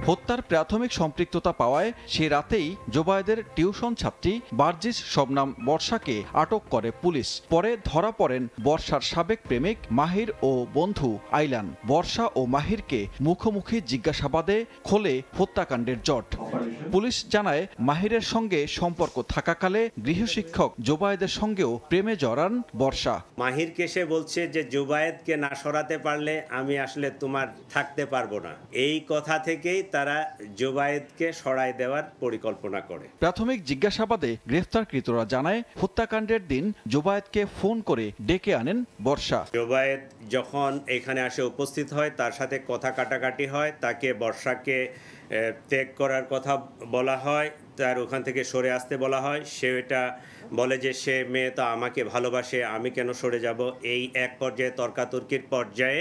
হত্যার প্রাথমিক সম্পৃক্ততা পাওয়ায় সে রাতেই জোবায়েদের টিউশন ছাত্রী বার্জিস শবনাম বর্ষাকে আটক করে পুলিশ। পরে ধরা পড়েন বর্ষার সাবেক প্রেমিক মাহির ও বন্ধু আইলান। বর্ষা ও মাহিরকে মুখোমুখি জিজ্ঞাসাবাদে খোলে হত্যাকাণ্ডের জট। পুলিশ জানায়, মাহিরের সঙ্গে সম্পর্ক থাকাকালে গৃহশিক্ষক জোবায়েদের সঙ্গেও প্রেমে জড়ান বর্ষা। মাহিরকে সে বলছে যে জোবায়েদকে না সরাতে পারলে আমি আসলে তোমার থাকতে পারবো না। এই কথা থেকেই তারা জোবায়েদকে সরায় দেওয়ার পরিকল্পনা করে। প্রাথমিক জিজ্ঞাসাবাদে গ্রেফতারকৃতরা জানায়, হত্যাকাণ্ডের দিন জোবায়েদকে ফোন করে ডেকে আনেন বর্ষা। জোবায়েদ যখন এখানে আসে উপস্থিত হয়, তার সাথে কথা কাটাকাটি হয়, তাকে বর্ষাকে ত্যাগ করার কথা বলা হয়, তার ওখান থেকে সরে আসতে বলা হয়। সে এটা বলে যে সে মেয়ে তো আমাকে ভালোবাসে, আমি কেন সরে যাব। এই এক পর্যায়ে তর্কাতর্কির পর্যায়ে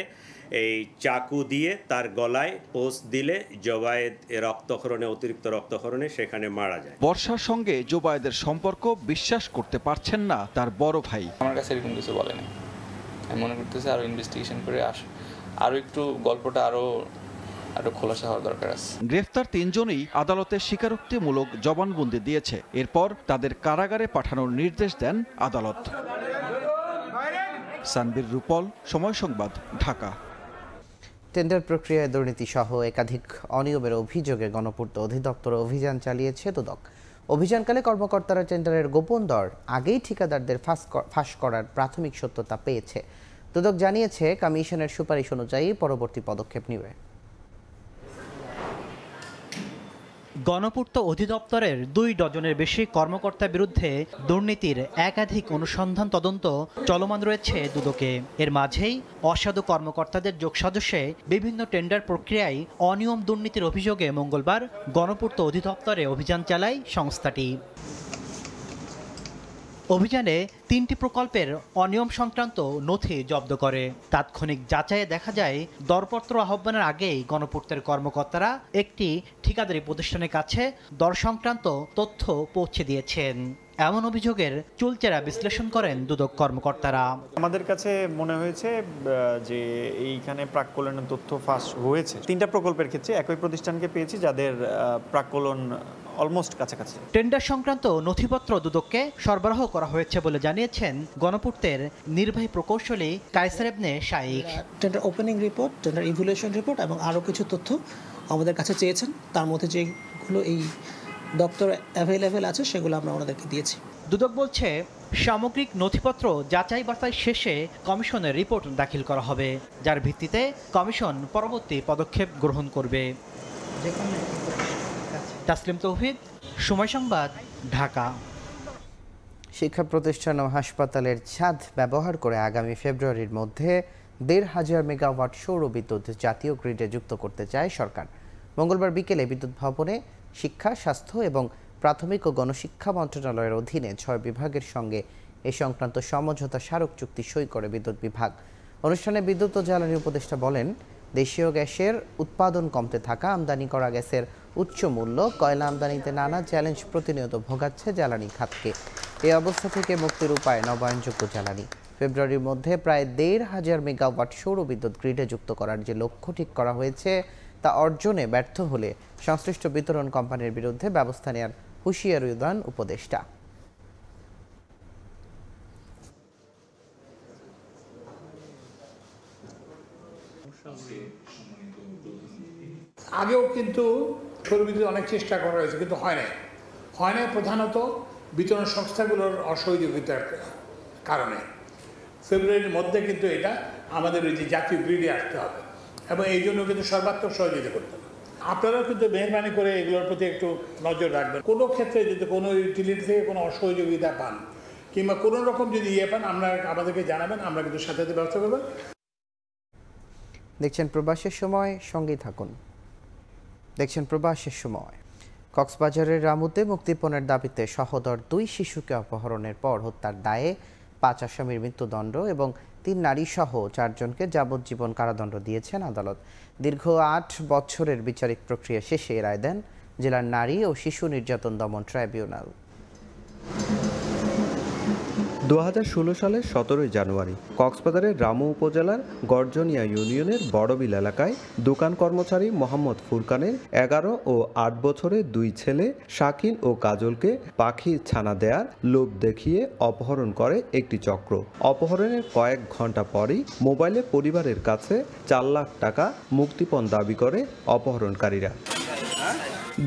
এই চাকু দিয়ে তার গলায় পোস্ট দিলে জোবায়েদ রক্তক্ষরণে অতিরিক্ত রক্তক্ষরণে সেখানে মারা যায়। বর্ষার সঙ্গে জোবায়েদের সম্পর্ক বিশ্বাস করতে পারছেন না তার বড় ভাই। আমার কাছে এরকম কিছু বলেনি, আমি মনে করতেছি আরো ইনভেস্টিগেশন করে আরো একটু গল্পটা আরো খোলাসা হওয়ার দরকার আছে। গ্রেফতার 3 জনই আদালতে স্বীকারোক্তিমূলক জবানবন্দি দিয়েছে। এরপর তাদের কারাগারে পাঠানোর নির্দেশ দেন আদালত। সানবীর রূপল, সময় সংবাদ, ঢাকা। টেন্ডার প্রক্রিয়ায় দুর্নীতি সহ একাধিক অনিয়মের অভিযোগে গণপূর্ত অধিদপ্তর অভিযান চালিয়েছে দুদক। অভিযানকালে কর্মকর্তারা টেন্ডারের গোপন দর আগেই ঠিকাদারদের ফাঁস করার প্রাথমিক সত্যতা পেয়েছে। দুদক জানিয়েছে কমিশনের সুপারিশ অনুযায়ী পরবর্তী পদক্ষেপ নেবে। গণপূর্ত অধিদপ্তরের 2 ডজনের বেশি কর্মকর্তার বিরুদ্ধে দুর্নীতির একাধিক অনুসন্ধান তদন্ত চলমান রয়েছে দুদকে। এর মাঝেই অসাধু কর্মকর্তাদের যোগসাজশে বিভিন্ন টেন্ডার প্রক্রিয়ায় অনিয়ম দুর্নীতির অভিযোগে মঙ্গলবার গণপূর্ত অধিদপ্তরে অভিযান চালায় সংস্থাটি। অভিযানে 3টি প্রকল্পের অনিয়ম সংক্রান্ত নথি জব্দ করে। তাৎক্ষণিক যাচাইয়ে দেখা যায় দরপত্র আহ্বানের আগেই গণপূর্তের কর্মকর্তারা একটি ঠিকাদারি প্রতিষ্ঠানের কাছে দর সংক্রান্ত তথ্য পৌঁছে দিয়েছেন। এমন অভিযোগের চুলচেরা বিশ্লেষণ করেন দুদক কর্মকর্তারা। আমাদের কাছে মনে হয়েছে যে এইখানে প্রাক্কলনের তথ্য ফাঁস হয়েছে। 3টা প্রকল্পের ক্ষেত্রে একই প্রতিষ্ঠানকে পেয়েছি যাদের প্রাক্কলন অলমোস্ট কাছাকাছি। টেন্ডার সংক্রান্ত নথিপত্র দুদককে সরবরাহ করা হয়েছে বলে জানিয়েছেন গণপূর্তের নির্বাহী প্রকৌশলী Kaiser Ibne Shaikh. Tender opening report, tender evaluation report এবং আরও কিছু তথ্য আমাদের কাছে চেয়েছেন। তার মধ্যে যেগুলো এই দপ্তর অ্যাভেলেবেল আছে সেগুলো আমরা ওনাদেরকে দিয়েছি। দুদক বলছে সামগ্রিক নথিপত্র যাচাই বাছাই শেষে কমিশনের রিপোর্ট দাখিল করা হবে, যার ভিত্তিতে কমিশন পরবর্তী পদক্ষেপ গ্রহণ করবে। তাসলিম তৌহিদ, সময় সংবাদ, ঢাকা। শিক্ষা প্রতিষ্ঠান ও হাসপাতালের ছাদ ব্যবহার করে আগামী ফেব্রুয়ারির মধ্যে 1,500 মেগাওয়াট সৌর বিদ্যুৎ জাতীয় গ্রিডে যুক্ত করতে চায় সরকার। মঙ্গলবার বিকেলে বিদ্যুৎ ভবনে শিক্ষা, স্বাস্থ্য এবং প্রাথমিক ও গণশিক্ষা মন্ত্রণালয়ের অধীনে 6 বিভাগের সঙ্গে এ সংক্রান্ত সমঝোতা স্মারক চুক্তি সই করে বিদ্যুৎ বিভাগ। অনুষ্ঠানে বিদ্যুৎ ও জ্বালানি উপদেষ্টা বলেন, দেশীয় গ্যাসের উৎপাদন কমতে থাকা, আমদানি করা গ্যাসের উচ্চ মূল্য, কয়লা আমদানিতে নানা চ্যালেঞ্জ প্রতিনিয়ত ভোগাচ্ছে জ্বালানি খাতকে। এই অবস্থা থেকে মুক্তির উপায় নবায়নযোগ্য জ্বালানি। ফেব্রুয়ারির মধ্যে প্রায় 1,500 মেগাওয়াট সৌর বিদ্যুৎ গ্রিডে যুক্ত করার যে লক্ষ্য ঠিক করা হয়েছে তা অর্জনে ব্যর্থ হলে সংশ্লিষ্ট বিতরণ কোম্পানির বিরুদ্ধে ব্যবস্থা নেওয়ার হুঁশিয়ারি দেন উপদেষ্টা। আগেও কিন্তু সৌর বিদ্যুৎ অনেক চেষ্টা করা হয়েছে, কিন্তু হয় নাই প্রধানত বিতরণ সংস্থাগুলোর অসহযোগিতার কারণে। ফেব্রুয়ারির মধ্যে কিন্তু এটা আমাদের ওই যে জাতীয় গ্রিডে আসতে হবে এবং এই জন্য কিন্তু সর্বাত্মক সহযোগিতা করতে হবে। আপনারাও কিন্তু মেহরবানি করে এগুলোর প্রতি একটু নজর রাখবেন। কোনো ক্ষেত্রে যদি কোনো ইউটিলিটি থেকে কোনো অসহযোগিতা পান কিংবা কোনো রকম যদি পান আমাদেরকে জানাবেন, আমরা কিন্তু সাথে ব্যবস্থা করব। দেখছেন প্রবাসের সময়, সঙ্গেই থাকুন। দেখছেন প্রবাসের সময়। কক্সবাজারের রামুতে মুক্তিপণের দাবিতে সহোদর 2 শিশুকে অপহরণের পর হত্যার দায়ে 5 আসামির মৃত্যুদণ্ড এবং 3 নারী সহ 4 জনকে যাবজ্জীবন কারাদণ্ড দিয়েছেন আদালত। দীর্ঘ 8 বছরের বিচারিক প্রক্রিয়া শেষে রায় দেন জেলার নারী ও শিশু নির্যাতন দমন ট্রাইব্যুনাল। 2016 সালের 17 জানুয়ারি কক্সবাজারের রামু উপজেলার গর্জনিয়া ইউনিয়নের বড়বিল এলাকায় দোকান কর্মচারী মোহাম্মদ ফুরকানের 11 ও 8 বছরের 2 ছেলে শাকিন ও কাজলকে পাখি ছানা দেয়ার লোভ দেখিয়ে অপহরণ করে একটি চক্র। অপহরণের কয়েক ঘন্টা পরই মোবাইলে পরিবারের কাছে 4 লাখ টাকা মুক্তিপণ দাবি করে অপহরণকারীরা।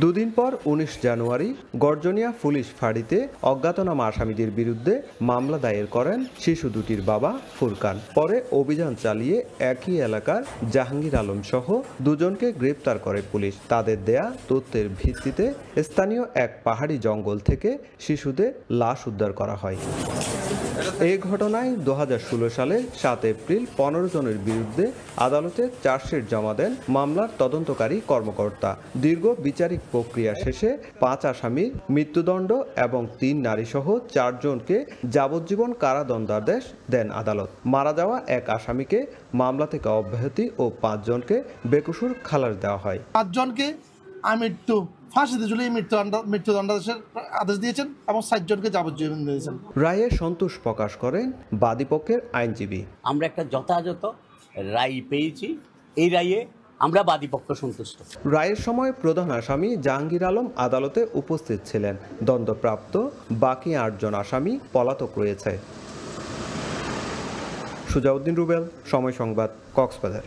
2 দিন পর 19 জানুয়ারি গর্জনিয়া পুলিশ ফাঁড়িতে অজ্ঞাতনামা আসামিদের বিরুদ্ধে মামলা দায়ের করেন শিশু দুটির বাবা ফুরকান। পরে অভিযান চালিয়ে একই এলাকার জাহাঙ্গীর আলম সহ 2 জনকে গ্রেপ্তার করে পুলিশ। তাদের দেয়া তথ্যের ভিত্তিতে স্থানীয় এক পাহাড়ি জঙ্গল থেকে শিশুদের লাশ উদ্ধার করা হয়। এই ঘটনায় 2016 সালে 7 এপ্রিল 15 জনের বিরুদ্ধে আদালতে চার্জশিট জমা দেন মামলার তদন্তকারী কর্মকর্তা। দীর্ঘ বিচারিক প্রক্রিয়া শেষে 5 আসামির মৃত্যুদণ্ড এবং 3 নারীসহ 4 জনকে যাবজ্জীবন কারাদণ্ডাদেশ দেন আদালত। মারা যাওয়া এক আসামিকে মামলা থেকে অব্যাহতি ও 5 জনকে বেকসুর খালাস দেওয়া হয়। 5 জনকে আমৃত্যু ফাঁসিতে ঝুলিয়ে মৃত্যুদণ্ডাদেশের আদেশ দিয়েছেন এবং 7 জনকে যাবজ্জীবন দিয়েছেন। রায়ে সন্তোষ প্রকাশ করেন বাদীপক্ষের আইনজীবী। আমরা একটা যথাযথ রায় পেয়েছি, এই রায়ে আমরা বাদীপক্ষ সন্তুষ্ট। রায়ের সময় প্রধান আসামি জাহাঙ্গীর আলম আদালতে উপস্থিত ছিলেন। দণ্ডপ্রাপ্ত বাকি 8 জন আসামি পলাতক রয়েছে। সুজাউদ্দিন রুবেল, সময় সংবাদ, কক্সবাজার।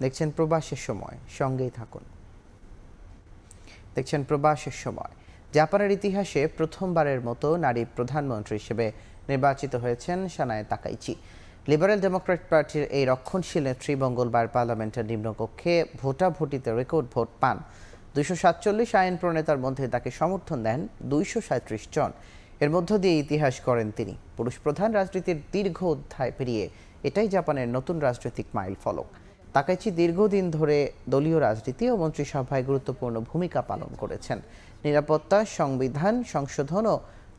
দেখছেন প্রবাসের সময়, সঙ্গেই থাকুন। দেখছেন প্রবাসের সময়। জাপানের ইতিহাসে প্রথমবারের মতো নারী প্রধানমন্ত্রী হিসেবে নির্বাচিত হয়েছেন সানায়ে তাকাইচি। লিবারেল ডেমোক্রেট পার্টির এই রক্ষণশীল নেত্রী মঙ্গলবার পার্লামেন্টের নিম্নকক্ষে ভোটাভুটিতে রেকর্ড ভোট পান। 247 আইন প্রণেতার মধ্যে তাকে সমর্থন দেন 237 জন। এর মধ্য দিয়ে ইতিহাস গড়েন তিনি। পুরুষ প্রধান রাজনীতির দীর্ঘ অধ্যায় পেরিয়ে এটাই জাপানের নতুন রাজনৈতিক মাইল ফলক। তাকাইচি দীর্ঘদিন ধরে দলীয় রাজনীতি ও মন্ত্রিসভায় গুরুত্বপূর্ণ ভূমিকা পালন করেছেন। নিরাপত্তা, সংবিধান সংশোধন ও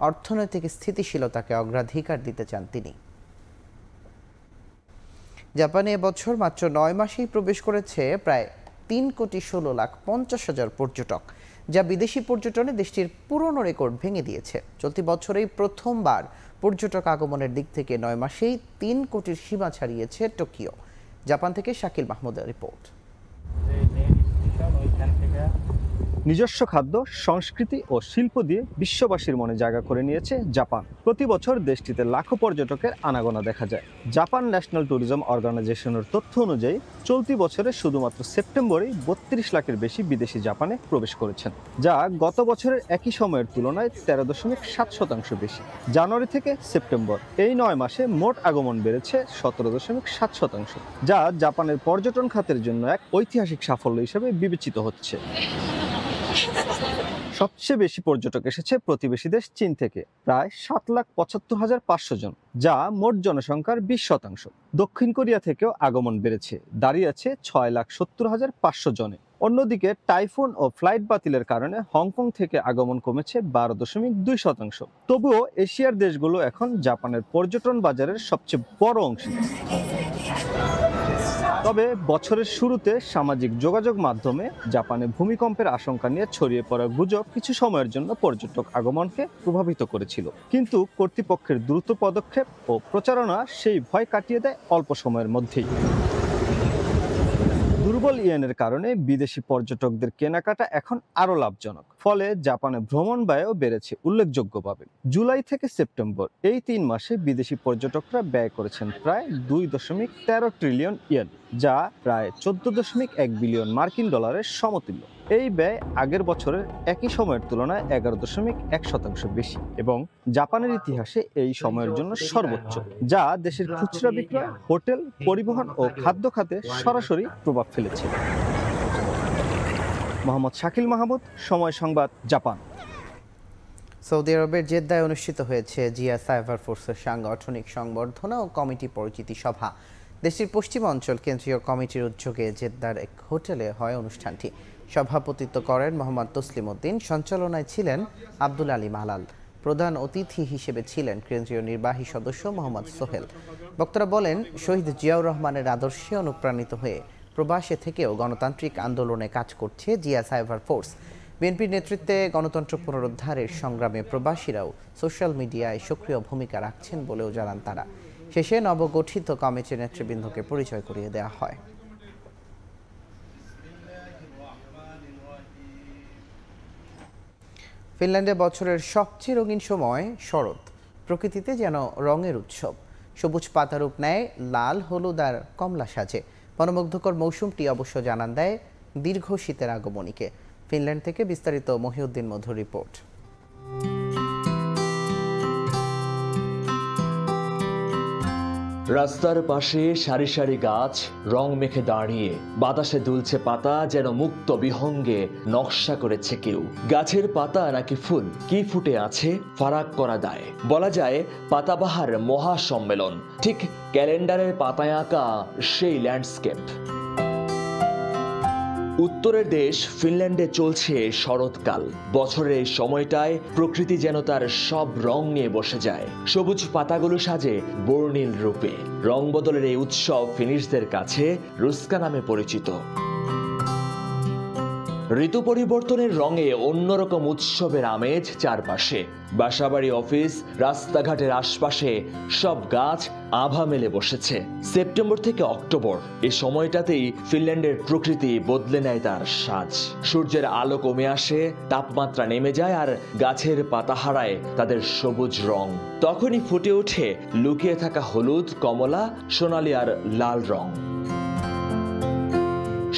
অর্থনৈতিক স্থিতিশীলতাকে অগ্রাধিকার দিতে চান তিনি। জাপানে এবছর মাত্র 9 মাসেই প্রবেশ করেছে প্রায় 3,16,50,000 পর্যটক, যা বিদেশি পর্যটনে দেশটির পুরনো রেকর্ড ভেঙে দিয়েছে। চলতি বছরেই প্রথমবার পর্যটক আগমনের দিক থেকে 9 মাসেই 3 কোটির সীমা ছাড়িয়েছে টোকিও। জাপান থেকে শাকিল মাহমুদের রিপোর্ট। নিজস্ব খাদ্য, সংস্কৃতি ও শিল্প দিয়ে বিশ্ববাসীর মনে জায়গা করে নিয়েছে জাপান। প্রতি বছর দেশটিতে লাখো পর্যটকের আনাগোনা দেখা যায়। জাপান ন্যাশনাল ট্যুরিজম অর্গানাইজেশনের তথ্য অনুযায়ী চলতি বছরে শুধুমাত্র সেপ্টেম্বরেই 32 লাখের বেশি বিদেশি জাপানে প্রবেশ করেছেন, যা গত বছরের একই সময়ের তুলনায় 13.7% বেশি। জানুয়ারি থেকে সেপ্টেম্বর এই 9 মাসে মোট আগমন বেড়েছে 17.7%, যা জাপানের পর্যটন খাতের জন্য এক ঐতিহাসিক সাফল্য হিসেবে বিবেচিত হচ্ছে। সবচেয়ে বেশি পর্যটক এসেছে প্রতিবেশী দেশ চীন থেকে, প্রায় 7,75,500 জন, যা মোট জনসংখ্যার 20%। দক্ষিণ কোরিয়া থেকেও আগমন বেড়েছে, দাঁড়িয়ে আছে 6,70,500 জনে। অন্যদিকে টাইফুন ও ফ্লাইট বাতিলের কারণে হংকং থেকে আগমন কমেছে 12.2%। তবুও এশিয়ার দেশগুলো এখন জাপানের পর্যটন বাজারের সবচেয়ে বড় অংশীদার। তবে বছরের শুরুতে সামাজিক যোগাযোগ মাধ্যমে জাপানে ভূমিকম্পের আশঙ্কা নিয়ে ছড়িয়ে পড়া গুজব কিছু সময়ের জন্য পর্যটক আগমনকে প্রভাবিত করেছিল, কিন্তু কর্তৃপক্ষের দ্রুত পদক্ষেপ ও প্রচারণা সেই ভয় কাটিয়ে দেয় অল্প সময়ের মধ্যেই। দুর্বল ইয়েনের কারণে বিদেশি পর্যটকদের কেনাকাটা এখন আরও লাভজনক, ফলে জাপানে ভ্রমণ ব্যয়ও বেড়েছে উল্লেখযোগ্যভাবে। জুলাই থেকে সেপ্টেম্বর এই 3 মাসে বিদেশি পর্যটকরা ব্যয় করেছেন প্রায় 2.13 ট্রিলিয়ন ইয়েন, যা প্রায় 14.1 বিলিয়ন মার্কিন ডলারের সমতুল্য। এই ব্যয় আগের বছরের একই সময়ের তুলনায় 11.1% বেশি এবং জাপানের ইতিহাসে এই সময়ের জন্য সর্বোচ্চ, যা দেশের খুচরা বিক্রয়, হোটেল, পরিবহন ও খাদ্য খাতে সরাসরি প্রভাব ফেলেছে। মোহাম্মদ শাকিল মাহমুদ, সময় সংবাদ, জাপান। সৌদি আরবের জেদ্দায় অনুষ্ঠিত হয়েছে জিয়া সাইবার ফোর্সের সাংগঠনিক সংবর্ধনা ও কমিটি পরিচিতি সভা। দেশটির পশ্চিম অঞ্চল কেন্দ্রীয় কমিটির উদ্যোগে জেদ্দার এক হোটেলে হয় অনুষ্ঠানটি। সভাপতিত্ব করেন মোহাম্মদ তসলিম উদ্দিন, সঞ্চালনায় ছিলেন আব্দুল আলী মালাল। প্রধান অতিথি হিসেবে ছিলেন কেন্দ্রীয় নির্বাহী সদস্য মোহাম্মদ সোহেল। বক্তারা বলেন, শহীদ জিয়াউর রহমানের আদর্শে অনুপ্রাণিত হয়ে প্রবাসে থেকেও গণতান্ত্রিক আন্দোলনে কাজ করছে জিয়া সাইবার ফোর্স। বিএনপির নেতৃত্বে গণতন্ত্র পুনরুদ্ধারের সংগ্রামে প্রবাসীরাও সোশ্যাল মিডিয়ায় সক্রিয় ভূমিকা রাখছেন বলেও জানান তারা। শেষে নবগঠিত কমিটির নেতৃবৃন্দকে পরিচয় করিয়ে দেওয়া হয়। ফিনল্যান্ডে বছরের সবচেয়ে রঙিন সময় শরৎ। প্রকৃতিতে যেন রঙের উৎসব। সবুজ পাতারূপ নেয় লাল, হলুদ আর কমলা সাজে। মনোমুগ্ধকর মৌসুমটি অবশ্য জানান দেয় দীর্ঘ শীতের আগমনীকে। ফিনল্যান্ড থেকে বিস্তারিত মহিউদ্দিন মধুর রিপোর্ট। রাস্তার পাশে সারি সারি গাছ রং মেখে দাঁড়িয়ে, বাতাসে দুলছে পাতা যেন মুক্ত বিহঙ্গে নকশা করেছে কেউ। গাছের পাতা নাকি ফুল, কি ফুটে আছে ফারাক করা দায়। বলা যায় পাতাবাহার মহা সম্মেলন, ঠিক ক্যালেন্ডারের পাতায় আঁকা সেই ল্যান্ডস্কেপ। উত্তরের দেশ ফিনল্যান্ডে চলছে শরৎকাল। বছরের এই সময়টায় প্রকৃতি যেন তার সব রং নিয়ে বসে যায়। সবুজ পাতাগুলো সাজে বর্ণিল রূপে। রং বদলের এই উৎসব ফিনিশদের কাছে রুস্কা নামে পরিচিত। ঋতু পরিবর্তনের রঙে অন্যরকম উৎসবের আমেজ চারপাশে। বাসাবাড়ি, অফিস, রাস্তাঘাটের আশপাশে সব গাছ আভা মেলে বসেছে। সেপ্টেম্বর থেকে অক্টোবর এই সময়টাতেই ফিনল্যান্ডের প্রকৃতি বদলে নেয় তার সাজ। সূর্যের আলো কমে আসে, তাপমাত্রা নেমে যায় আর গাছের পাতা হারায় তাদের সবুজ রং। তখনই ফুটে ওঠে লুকিয়ে থাকা হলুদ, কমলা, সোনালী আর লাল রং।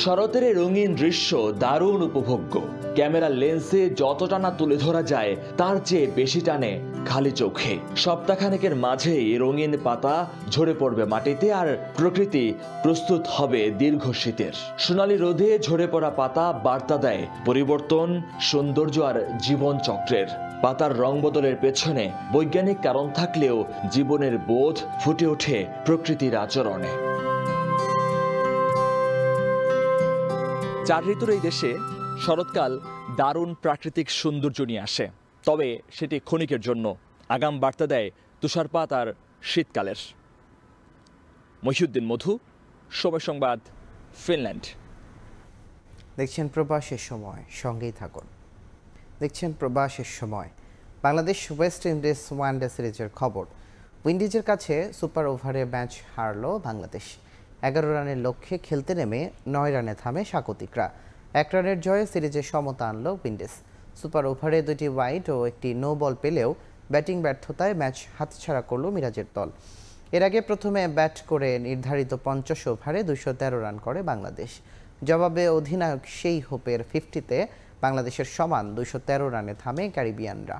শরতের রঙিন দৃশ্য দারুণ উপভোগ্য। ক্যামেরার লেন্সে যতটা না তুলে ধরা যায় তার চেয়ে বেশি টানে খালি চোখে। সপ্তাহখানেকের মাঝেই রঙিন পাতা ঝরে পড়বে মাটিতে আর প্রকৃতি প্রস্তুত হবে দীর্ঘ শীতের। সোনালী রোদে ঝরে পড়া পাতা বার্তা দেয় পরিবর্তন, সৌন্দর্য আর জীবন চক্রের। পাতার রং বদলের পেছনে বৈজ্ঞানিক কারণ থাকলেও জীবনের বোধ ফুটে ওঠে প্রকৃতির আচরণে। চার ঋতুর এই দেশে শরৎকাল দারুণ প্রাকৃতিক সৌন্দর্য নিয়ে আসে, তবে সেটি ক্ষণিকের জন্য। আগাম বার্তা দেয় তুষারপাত আর শীতকালের। মহিউদ্দিন মধু, সময় সংবাদ, ফিনল্যান্ড। দেখছেন প্রবাসের সময়, সঙ্গেই থাকুন। দেখছেন প্রবাসের সময়। বাংলাদেশ ওয়েস্ট ইন্ডিজ ওয়ানডে সিরিজের খবর। উইন্ডিজের কাছে সুপার ওভারে ম্যাচ হারল বাংলাদেশ। 11 রানের লক্ষ্যে খেলতে নেমে 9 রানে থামে স্বাগতিকরা। 1 রানের জয়ে সিরিজে সমতা আনল উইন্ডিজ। সুপার ওভারে 2টি ওয়াইড ও একটি নো বল পেলেও ব্যাটিং ব্যর্থতায় ম্যাচ হাতছাড়া করল মিরাজের দল। এর আগে প্রথমে ব্যাট করে নির্ধারিত 50 ওভারে 213 রান করে বাংলাদেশ। জবাবে অধিনায়ক সেই হোপের 50-তে বাংলাদেশের সমান 213 রানে থামে ক্যারিবিয়ানরা।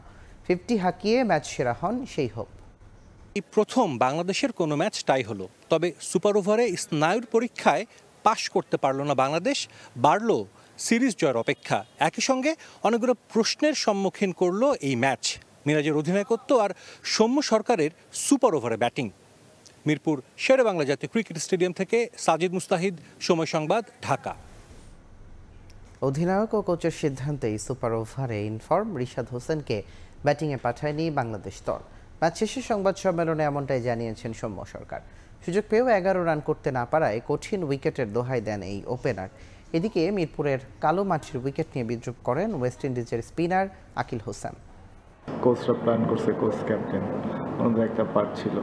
50 হাঁকিয়ে ম্যাচ সেরা হন সেই হোপ। এই প্রথম বাংলাদেশের কোনো ম্যাচ টাই হলো, তবে সুপার ওভারে স্নায়ুর পরীক্ষায় পাশ করতে পারল না বাংলাদেশ। বাড়ল সিরিজ জয়ের অপেক্ষা। একই সঙ্গে অনেকগুলো প্রশ্নের সম্মুখীন করলো এই ম্যাচ। মিরাজের অধিনায়কত্ব আর সৌম্য সরকারের সুপার ওভারে ব্যাটিং। মিরপুর শেরে বাংলা জাতীয় ক্রিকেট স্টেডিয়াম থেকে সাজিদ মুস্তাহিদ, সময় সংবাদ, ঢাকা। অধিনায়ক ও কোচের সিদ্ধান্তেই সুপার ওভারে ইনফর্ম রিশাদ হোসেনকে ব্যাটিংয়ে পাঠায়নি বাংলাদেশ দল। ম্যাচ শেষে সংবাদ সম্মেলনে এমনটাই জানিয়েছেন সৌম্য সরকার। সুযোগ পেয়েও 11 রান করতে না পারায় কঠিন উইকেটের দোহাই দেন এই ওপেনার। এদিকে মিরপুরের কালো মাটির উইকেট নিয়ে বিদ্রুপ করেন ওয়েস্ট ইন্ডিজের স্পিনার আকিল হোসেন। কোচরা প্ল্যান করছে, কোচ ক্যাপ্টেন ওনাদের একটা পার্ট ছিল,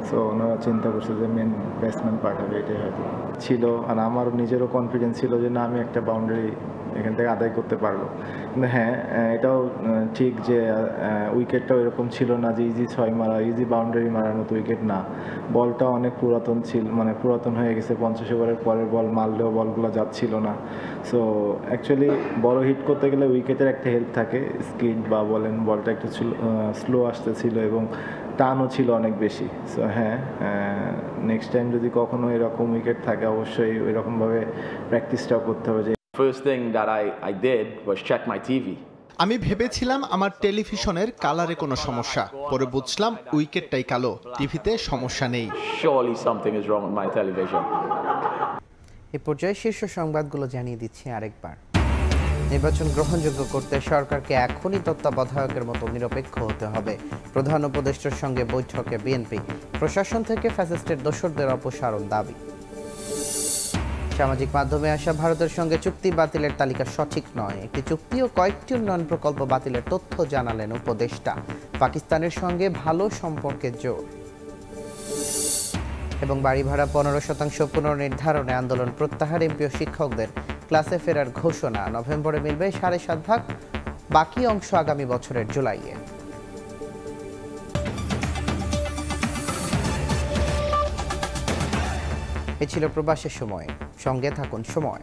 সো ওনারা চিন্তা করছে যে মেন ব্যাটসম্যান পাঠাবে, এটাই হয়তো ছিল। আর আমারও নিজেরও কনফিডেন্স ছিল যে না, আমি একটা বাউন্ডারি এখান থেকে আদায় করতে পারবো। কিন্তু হ্যাঁ, এটাও ঠিক যে উইকেটটাও এরকম ছিল না যে ইজি 6 মারা, ইজি বাউন্ডারি মারার মতো উইকেট না। বলটা অনেক পুরাতন ছিল, মানে পুরাতন হয়ে গেছে। 50 ওভারের পরের বল মারলেও বলগুলো যাচ্ছিল না। সো অ্যাকচুয়ালি বড় হিট করতে গেলে উইকেটের একটা হেল্প থাকে, স্কিড বা বলেন, বলটা একটু স্লো আসতেছিল এবং টানও ছিল অনেক বেশি। সো হ্যাঁ, নেক্সট টাইম যদি কখনো এরকম উইকেট থাকে অবশ্যই ওইরকমভাবে প্র্যাকটিসটাও করতে হবে। First thing that I did was check my TV. আমি ভেবেছিলাম আমার টেলিভিশনের কালারে কোনো সমস্যা, পরে বুঝলাম উইকেটটাই কালো, টিভিতে সমস্যা নেই। Surely something is wrong with my television. এই পর্যায়ে শীর্ষ সংবাদগুলো জানিয়ে দিচ্ছি আরেকবার। নির্বাচন গ্রহণযোগ্য করতে সরকারকে এখনই তত্ত্বাবধায়কের মতো নিরপেক্ষ হতে হবে। প্রধান উপদেষ্টার সঙ্গে বৈঠকে বিএনপি। প্রশাসন থেকে ফ্যাসিস্টের দোসরদের অপসারণ দাবি। সামাজিক মাধ্যমে আসা ভারতের সঙ্গে চুক্তি বাতিলের তালিকা সঠিক নয়। একটি চুক্তি ও কয়েকটি উন্নয়ন প্রকল্প বাতিলের তথ্য জানালেন উপদেষ্টা। পাকিস্তানের সঙ্গে ভালো সম্পর্কের জোর। এবং বাড়ি ভাড়া 15% পুনর্নির্ধারণে আন্দোলন প্রত্যাহার। এমপি ও শিক্ষকদের ক্লাসে ফেরার ঘোষণা। নভেম্বরে মিলবে 7.5 বাকি অংশ আগামী বছরের জুলাইয়ে। এ ছিল প্রবাসের সময়, সঙ্গে থাকুন সময়।